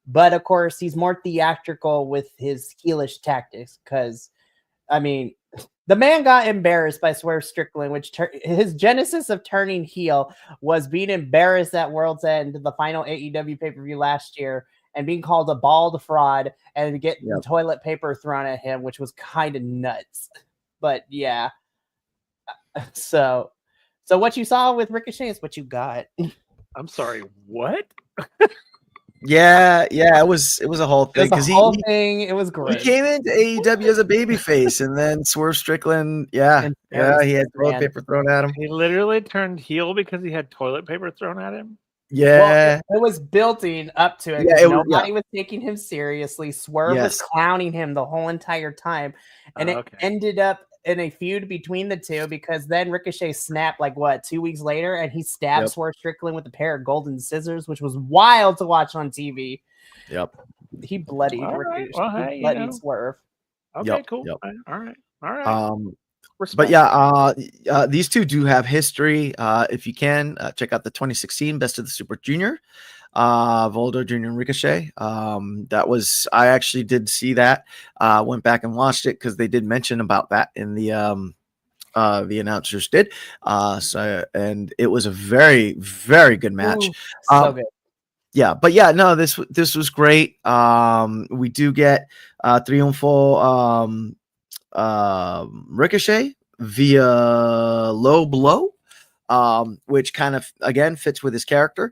But of course, he's more theatrical with his heelish tactics. Because, I mean, the man got embarrassed by Swerve Strickland, which his genesis of turning heel was being embarrassed at World's End, the final AEW pay-per-view last year, and being called a bald fraud and getting toilet paper thrown at him, which was kind of nuts. But yeah. So what you saw with Ricochet is what you got. I'm sorry, what? Yeah, it was a whole thing because thing. It was he great. came into AEW as a babyface, and then Swerve Strickland, he had toilet paper thrown at him. He literally turned heel because he had toilet paper thrown at him. Yeah, well, it was building up to it. Yeah, Nobody was taking him seriously. Swerve was clowning him the whole entire time, and it ended up in a feud between the two because then Ricochet snapped 2 weeks later, and he stabbed Swerve Strickland with a pair of golden scissors, which was wild to watch on TV. Yep, he bloodied Ricochet. Well, hey, he bloodied Swerve. Okay, cool. All right. But these two do have history. If you can check out the 2016 Best of the Super Junior, Voldo Jr. and Ricochet. I actually did see that. Went back and watched it because they did mention about that in the announcers did. And it was a very, very good match. Ooh, so good. Yeah, but no, this was great. We do get Triunfo Ricochet via low blow, which kind of again fits with his character.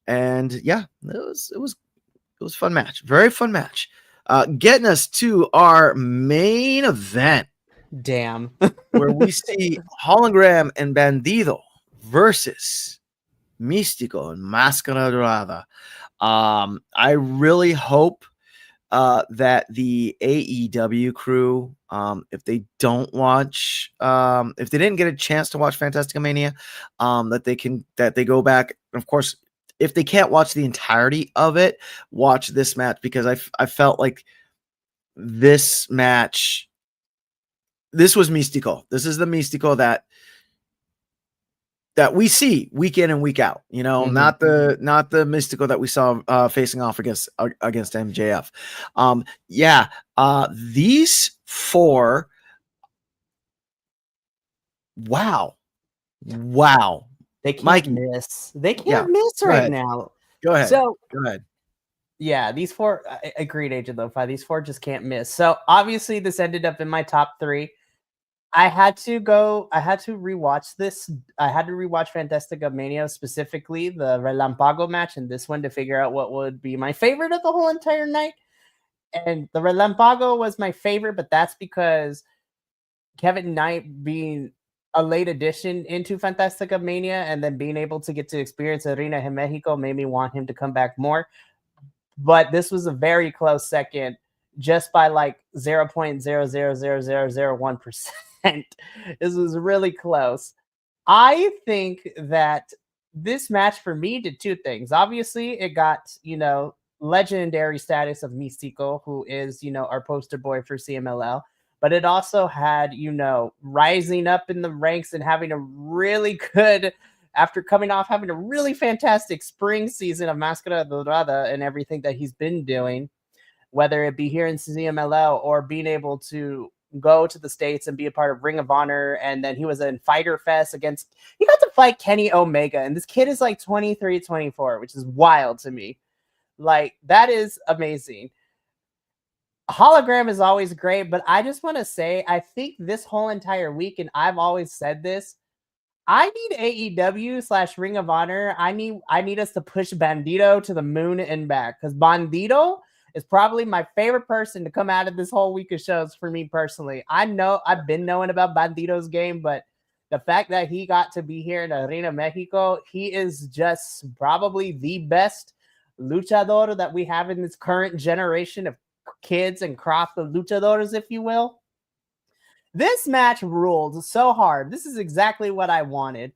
And yeah, it was a fun match, very fun match. Getting us to our main event. Damn, where we see Hologram and Bandido versus Místico and Máscara Dorada. I really hope that the AEW crew, if they don't watch, if they didn't get a chance to watch Fantasticamania, that they go back. Of course, if they can't watch the entirety of it, watch this match because I felt like this match. This was Místico. This is the Místico that we see week in and week out, not the Místico that we saw facing off against MJF. These four. Wow. They can't miss. They can't miss right now. Go ahead. Go ahead. Yeah, these four. Agreed, Agent Lo-Fi. These four just can't miss. So obviously, this ended up in my top 3. I had to rewatch this. I had to rewatch Fantasticamania, specifically the Relampago match and this one to figure out what would be my favorite of the whole entire night. And the Relampago was my favorite, but that's because Kevin Knight being a late addition into Fantasticamania and then being able to get to experience Arena in Mexico made me want him to come back more. But this was a very close second, just by 0.00001%. This was really close. I think that this match for me did two things. Obviously, it got, legendary status of Místico, who is, our poster boy for CMLL. But it also had, rising up in the ranks and having a really good, after coming off having a really fantastic spring season of Máscara Dorada and everything that he's been doing, whether it be here in CMLL or being able to go to the States and be a part of Ring of Honor. And then he was in Fighter Fest he got to fight Kenny Omega. And this kid is 23, 24, which is wild to me. That is amazing. Hologram is always great, but I just want to say, I think this whole entire week, and I've always said this, I need AEW / Ring of Honor. I need us to push Bandido to the moon and back, because Bandido is probably my favorite person to come out of this whole week of shows for me personally. I know I've been knowing about Bandido's game, but the fact that he got to be here in Arena Mexico, he is just probably the best luchador that we have in this current generation of kids and crop of luchadores, if you will. This match ruled so hard. This is exactly what I wanted.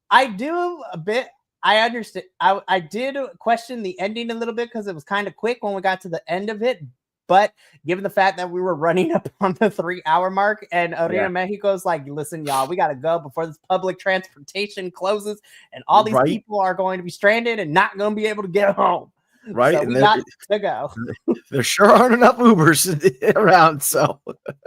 I do a bit I understand. I did question the ending a little bit because it was kind of quick when we got to the end of it. But given the fact that we were running up on the 3-hour mark and Arena Mexico's like, listen, y'all, we got to go before this public transportation closes and all these people are going to be stranded and not going to be able to get home. Right. So we got to go. There sure aren't enough Ubers around. So,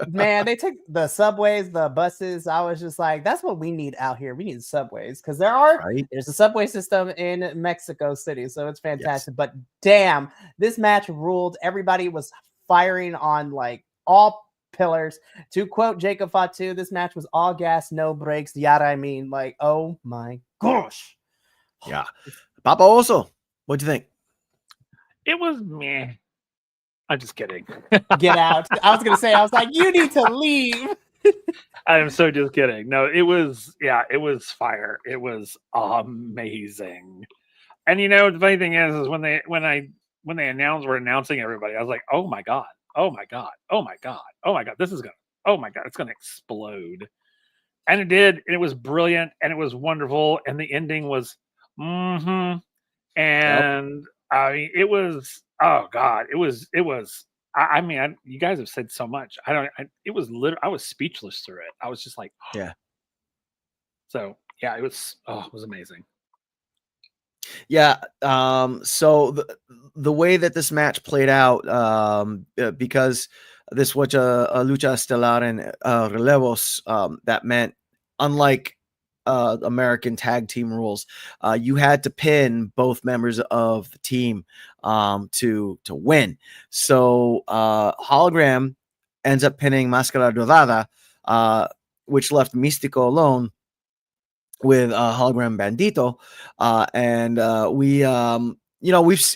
man, they took the subways, the buses. I was just like, that's what we need out here. We need subways because there's a subway system in Mexico City. So it's fantastic. Yes. But damn, this match ruled. Everybody was firing on like all pillars. To quote Jacob Fatu, this match was all gas, no brakes. Yada, I mean, like, oh my gosh. Yeah. Papa also, what do you think? It was meh. I'm just kidding. Get out. I was going to say, I was like, you need to leave. I am so just kidding. No, it was fire. It was amazing. And you know, the funny thing is when they were announcing everybody, I was like, oh my God, oh my God, oh my God, oh my God, it's going to explode. And it did. And it was brilliant and it was wonderful. And the ending was, and I mean, it was, oh God, it was, I mean, you guys have said so much. It was literally, I was speechless through it. I was just like, yeah. So yeah, it was amazing. Yeah. So the way that this match played out, because this was a lucha estelar and relevos, that meant unlike American tag team rules, you had to pin both members of the team to win. So Hologram ends up pinning Máscara Dorada, which left Místico alone with Hologram Bandito, and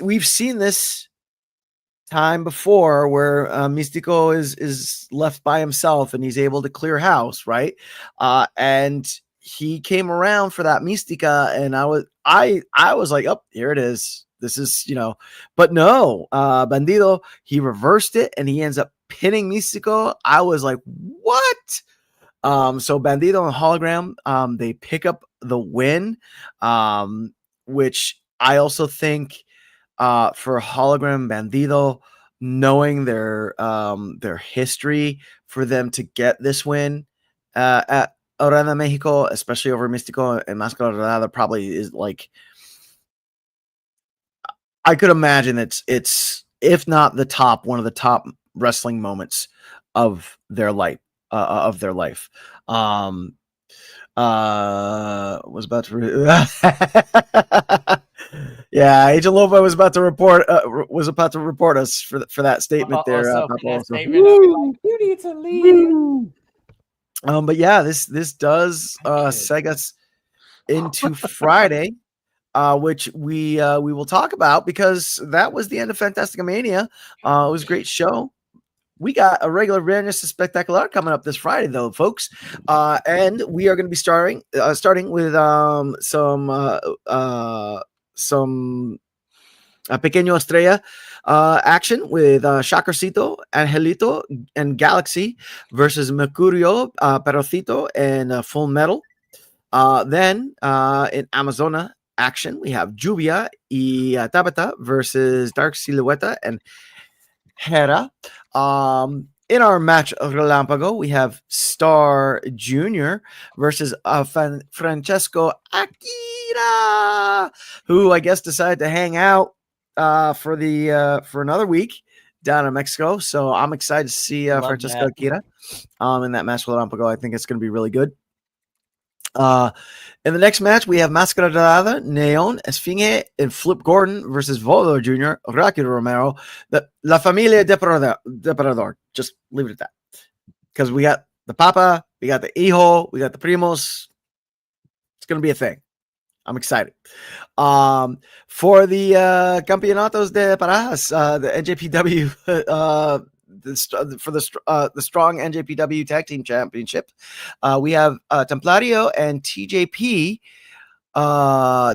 we've seen this time before where Místico is left by himself and he's able to clear house, right? And he came around for that Mística, and I was like, oh, here it is. This is, but no, Bandito, he reversed it and he ends up pinning Místico. I was like, what? So Bandito and Hologram, they pick up the win, which I also think for Hologram Bandito, knowing their history, for them to get this win at Arena Mexico, especially over Místico and Máscara Dorada, probably is like, I could imagine it's if not the top, one of the top wrestling moments of their life. Was about to yeah, Agent Lofa was about to report us for that statement there. Also, for that statement, like, you need to leave. But yeah, this does seg us into Friday, which we will talk about, because that was the end of Fantasticamania. It was a great show. We got a regular Viernes Espectacular coming up this Friday, though, folks, and we are going to be starting with some Pequeño Estrella action with Chacarcito, Angelito, and Galaxy versus Mercurio, Perocito, and Full Metal. Then in Amazona action, we have Lluvia y Tabata versus Dark Silueta and Hera. In our match of Relampago, we have Star Jr. versus Francesco Akira, who I guess decided to hang out for another week down in Mexico. So I'm excited to see Francesco Akira in that match with Relampago. I think it's going to be really good. In the next match, we have Máscara Dorada, Neon, Esfinge, and Flip Gordon versus Volador Jr., Rocky Romero, La Familia Depredador. Just leave it at that. Because we got the Papa, we got the Hijo, we got the Primos. It's going to be a thing. I'm excited. For the Campeonatos de Paradas, the NJPW, for the strong NJPW Tag Team Championship, we have Templario and TJP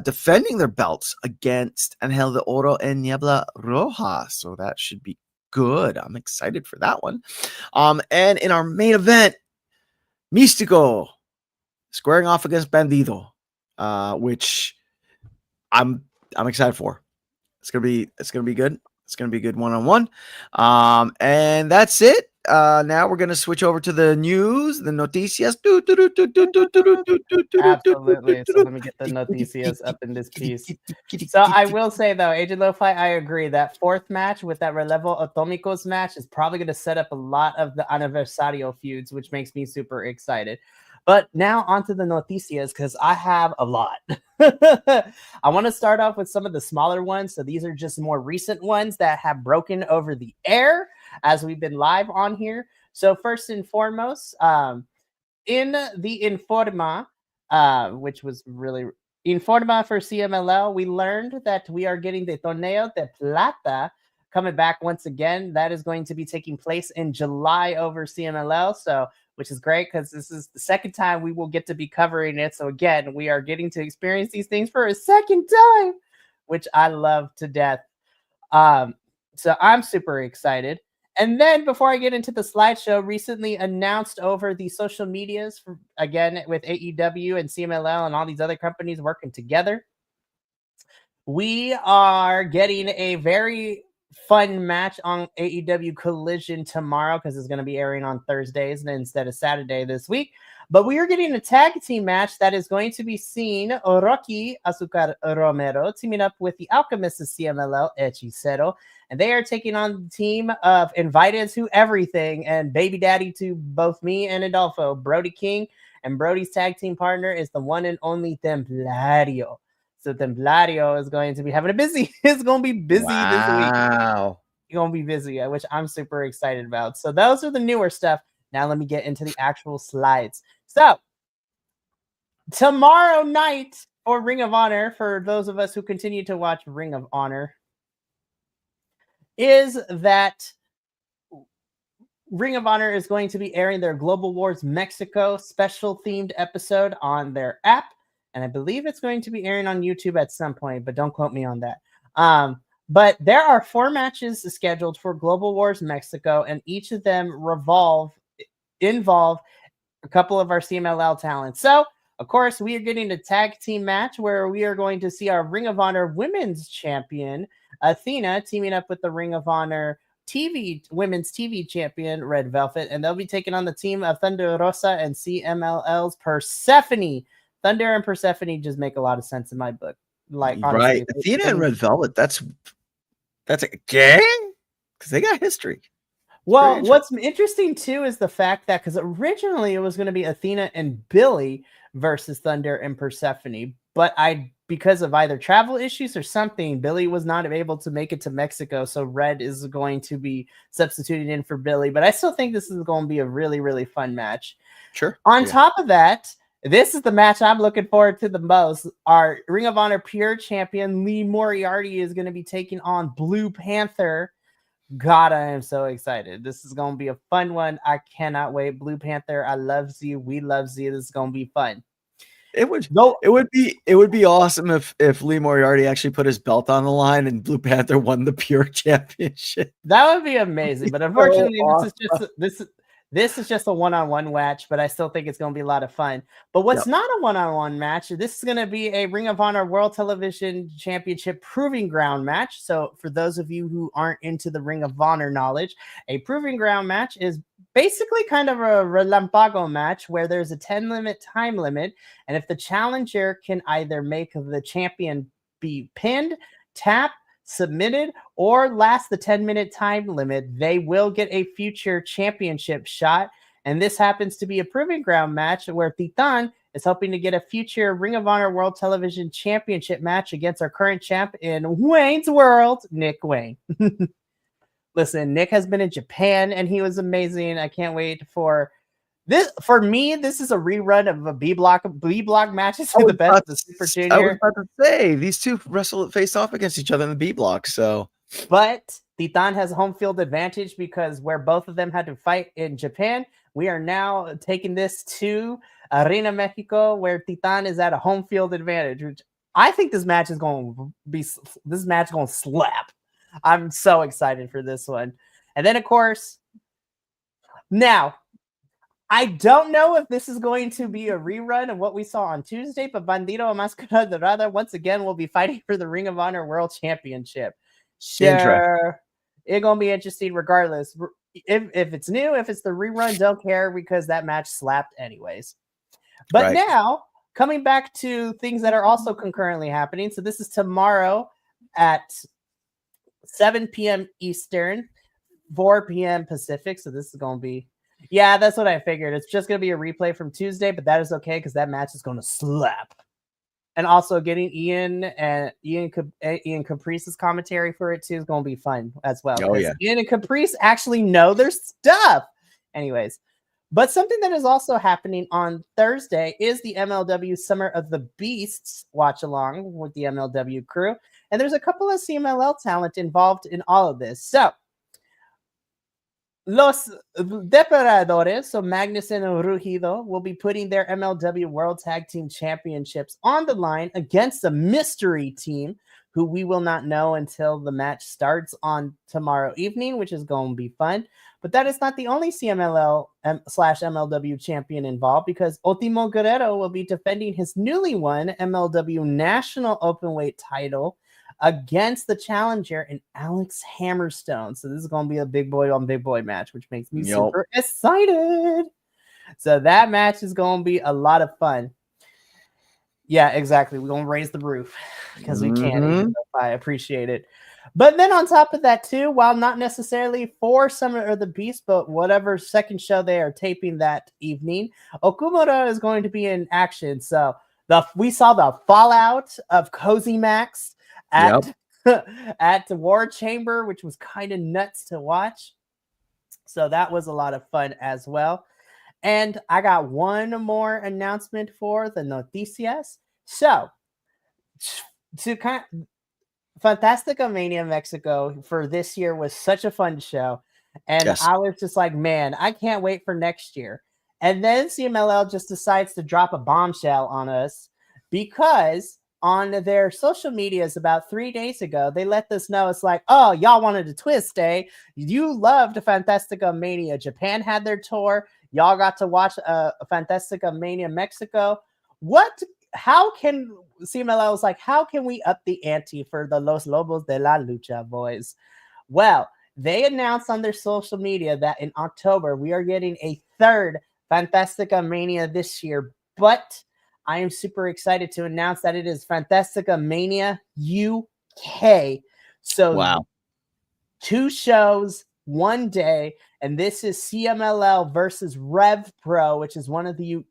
defending their belts against Angel de Oro and Niebla Roja. So that should be good. I'm excited for that one. And in our main event, Místico squaring off against Bandito, which I'm excited for. It's gonna be good. It's gonna be good one-on-one. And that's it. Now we're gonna switch over to the news, the noticias. Absolutely. So let me get the noticias up in this piece. So I will say though, Agent Lo-Fi, I agree that fourth match with that Relevo Atomicos match is probably going to set up a lot of the Aniversario feuds, which makes me super excited. But now onto the noticias, because I have a lot. I want to start off with some of the smaller ones. So these are just more recent ones that have broken over the air as we've been live on here. So first and foremost, in the Informa, which was really Informa for CMLL, we learned that we are getting the Torneo de Plata coming back once again. That is going to be taking place in July over CMLL. So, which is great because this is the second time we will get to be covering it. So again, we are getting to experience these things for a second time, which I love to death. So I'm super excited. And then before I get into the slideshow, recently announced over the social medias, again, with AEW and CMLL and all these other companies working together, we are getting a very fun match on AEW Collision tomorrow because it's going to be airing on Thursdays instead of Saturday this week. But we are getting a tag team match that is going to be seen Rocky Azúcar Romero teaming up with the Alchemist of CMLL, Hechicero. And they are taking on the team of Invited to Everything and Baby Daddy to both me and Adolfo, Brody King. And Brody's tag team partner is the one and only Templario. So Templario is going to be having a busy. It's going to be busy this week. Wow. It's going to be busy, which I'm super excited about. So those are the newer stuff. Now let me get into the actual slides. So tomorrow night for Ring of Honor, for those of us who continue to watch Ring of Honor, is that Ring of Honor is going to be airing their Global Wars Mexico special themed episode on their app. And I believe it's going to be airing on YouTube at some point, but don't quote me on that. But there are 4 matches scheduled for Global Wars Mexico, and each of them involve a couple of our CMLL talents. So, of course, we are getting a tag team match where we are going to see our Ring of Honor Women's Champion, Athena, teaming up with the Ring of Honor Women's TV Champion, Red Velvet, and they'll be taking on the team of Thunder Rosa and CMLL's Persephone. Thunder and Persephone just make a lot of sense in my book. Like, honestly, right, Athena and Red Velvet. That's a gang because they got history. Well, what's interesting too is the fact that because originally it was going to be Athena and Billy versus Thunder and Persephone, but because of either travel issues or something, Billy was not able to make it to Mexico, so Red is going to be substituting in for Billy. But I still think this is going to be a really, really fun match. Sure. On top of that, this is the match I'm looking forward to the most. Our Ring of Honor Pure Champion, Lee Moriarty, is going to be taking on Blue Panther. God, I am so excited. This is going to be a fun one. I cannot wait. Blue Panther, I love you. We love you. This is going to be fun. It would be awesome if Lee Moriarty actually put his belt on the line and Blue Panther won the Pure Championship. That would be amazing. But unfortunately, this is just a one-on-one match, but I still think it's going to be a lot of fun. But what's not a one-on-one match, this is going to be a Ring of Honor World Television Championship Proving Ground match. So for those of you who aren't into the Ring of Honor knowledge, a Proving Ground match is basically kind of a relampago match where there's a 10-minute time limit. And if the challenger can either make the champion be pinned, tap, submitted, or last the 10-minute time limit, they will get a future championship shot. And this happens to be a Proving Ground match where Titan is hoping to get a future Ring of Honor World Television Championship match against our current champ in Wayne's World, Nick Wayne. Listen, Nick has been in Japan and he was amazing. I can't wait for this. For me, this is a rerun of a B block matches to the best of the Super Junior. I was about to say these two face off against each other in the B block. So, but Titan has home field advantage because where both of them had to fight in Japan, we are now taking this to Arena Mexico, where Titan is at a home field advantage. Which I think this match is going to slap. I'm so excited for this one. And then, of course, now I don't know if this is going to be a rerun of what we saw on Tuesday, but Bandido Mascara Dorada once again will be fighting for the Ring of Honor World Championship. Sure. It's going to be interesting regardless. If it's new, if it's the rerun, don't care because that match slapped anyways. But now, coming back to things that are also concurrently happening. So this is tomorrow at 7 p.m. Eastern, 4 p.m. Pacific. So this is going to be... Yeah, that's what I figured. It's just going to be a replay from Tuesday, but that is okay because that match is going to slap. And also getting Ian Caprice's commentary for it too is going to be fun as well. Oh, yeah. Ian and Caprice actually know their stuff. Anyways, but something that is also happening on Thursday is the MLW Summer of the Beasts watch along with the MLW crew. And there's a couple of CMLL talent involved in all of this. So, Los Depredadores, so Magnus and Rugido, will be putting their MLW World Tag Team Championships on the line against a mystery team who we will not know until the match starts on tomorrow evening, which is going to be fun. But that is not the only CMLL/MLW champion involved, because Ultimo Guerrero will be defending his newly won MLW National Openweight title against the challenger in Alex Hammerstone. So this is going to be a big boy on big boy match, which makes me super excited. So that match is going to be a lot of fun. Yeah, exactly. We're going to raise the roof because we can. I appreciate it. But then on top of that too, while not necessarily for Summer of the Beast, but whatever second show they are taping that evening, Okumura is going to be in action. So we saw the fallout of Cozy Max at the War Chamber, which was kind of nuts to watch. So that was a lot of fun as well. And I got one more announcement for the Noticias. So to kind of Fantasticamania Mexico for this year was such a fun show. And I was just like, man, I can't wait for next year. And then CMLL just decides to drop a bombshell on us because on their social medias about 3 days ago, they let us know it's like, oh, y'all wanted a twist, eh? You loved Fantasticamania. Japan had their tour. Y'all got to watch Fantasticamania Mexico. How can CMLL was like, how can we up the ante for the Los Lobos de la Lucha boys? Well, they announced on their social media that in October, we are getting a third Fantasticamania this year, but I am super excited to announce that it is Fantasticamania UK. So 2 shows, 1 day, and this is CMLL versus Rev Pro, which is one of the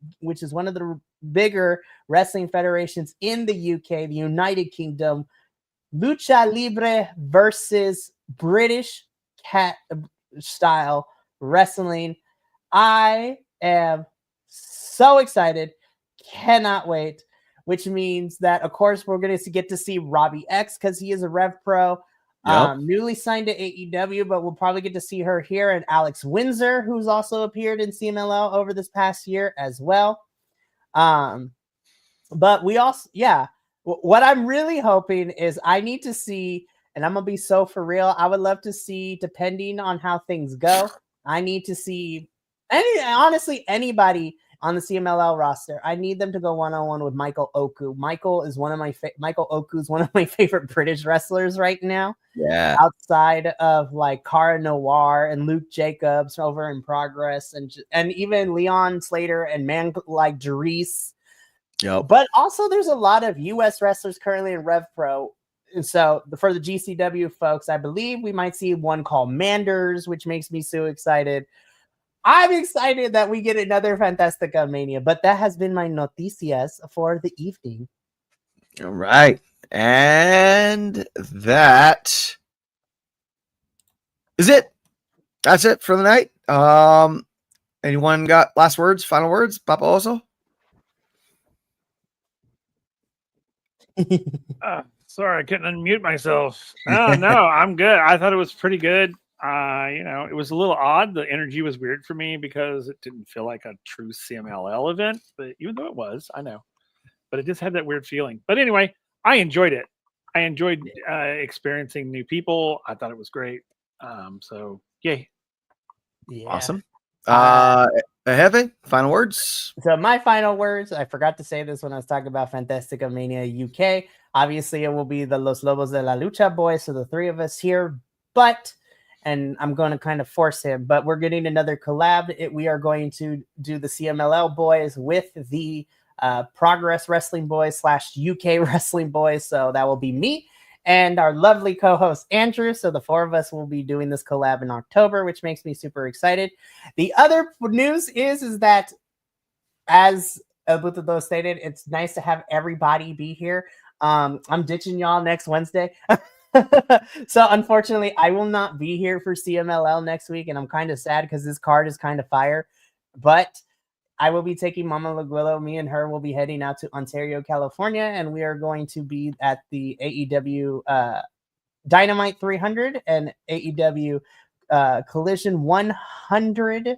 bigger wrestling federations in the UK, the United Kingdom. Lucha Libre versus British cat style wrestling. I am so excited. Cannot wait, which means that, of course, we're going to get to see Robbie X because he is a Rev Pro, newly signed to AEW, but we'll probably get to see her here. And Alex Windsor, who's also appeared in CMLL over this past year as well. But we also, what I'm really hoping is I need to see, and I'm going to be so for real, I would love to see, depending on how things go, I need to see anybody on the CMLL roster. I need them to go one-on-one with Michael Oku. Michael Oku is one of my favorite British wrestlers right now. Yeah. Outside of like Cara Noir and Luke Jacobs over in Progress, and even Leon Slater and man like Jerice. Yep. But also there's a lot of US wrestlers currently in Rev Pro. And so for the GCW folks, I believe we might see one called Manders, which makes me so excited. I'm excited that we get another Fantasticamania, but that has been my noticias for the evening. All right. And that is it. That's it for the night. Anyone got last words, final words? Papa also? Sorry, I couldn't unmute myself. No, I'm good. I thought it was pretty good. It was a little odd. The energy was weird for me because it didn't feel like a true CMLL event, but even though it was, I know, but it just had that weird feeling. But anyway, I enjoyed it. I enjoyed experiencing new people. I thought it was great. So yay. Yeah. Awesome. Jefe, final words. So my final words, I forgot to say this when I was talking about Fantasticamania UK. Obviously, it will be the Los Lobos de la Lucha boys, so the three of us here. And I'm going to kind of force him, but we're getting another collab. We are going to do the CMLL boys with the Progress Wrestling boys / UK Wrestling boys. So that will be me and our lovely co-host Andrew. So the four of us will be doing this collab in October, which makes me super excited. The other news is that, as Butudo stated, it's nice to have everybody be here. I'm ditching y'all next Wednesday. So unfortunately, I will not be here for CMLL next week, and I'm kind of sad because this card is kind of fire. But I will be taking Mama Laguillo. Me and her will be heading out to Ontario, California, and we are going to be at the AEW Dynamite 300 and AEW Collision 100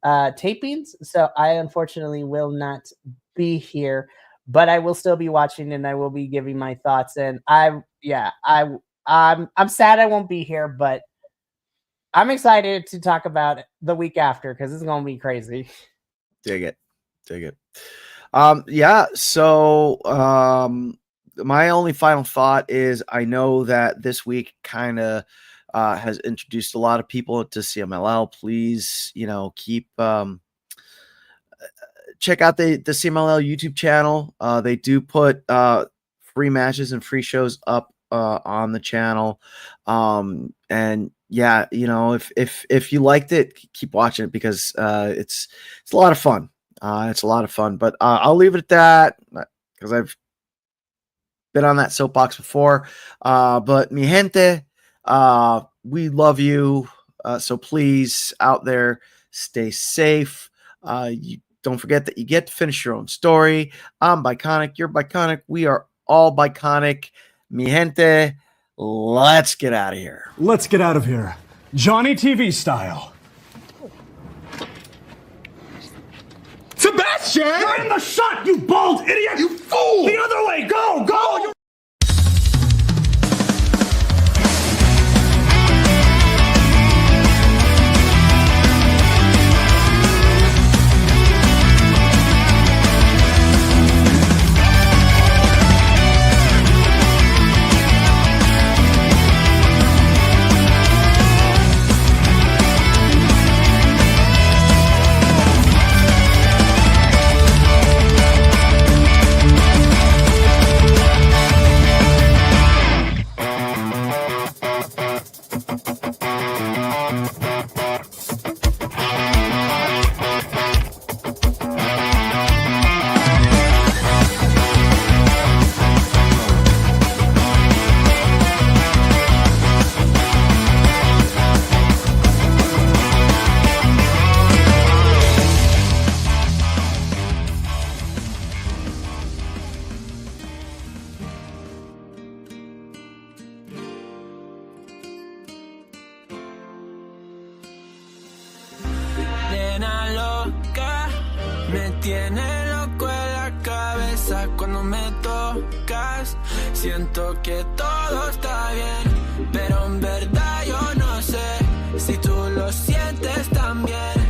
tapings. So I unfortunately will not be here, but I will still be watching and I will be giving my thoughts. And I'm sad I won't be here, but I'm excited to talk about it the week after because it's gonna be crazy. Dig it. Yeah. So my only final thought is I know that this week kind of has introduced a lot of people to CMLL. Please, keep check out the CMLL YouTube channel. They do put free matches and free shows up on the channel. And yeah, if you liked it, keep watching it because it's a lot of fun. It's a lot of fun, but I'll leave it at that because I've been on that soapbox before. But mi gente, we love you. So please, out there, stay safe. You don't forget that you get to finish your own story. I'm Bi-Conic. You're Bi-Conic. We are all Bi-Conic. Mi gente, let's get out of here. Let's get out of here. Johnny TV style. Sebastian! You're in the shot, you bald idiot! You fool! The other way! Go! Go! Nena loca, me tiene loco en la cabeza cuando me tocas. Siento que todo está bien, pero en verdad yo no sé si tú lo sientes también.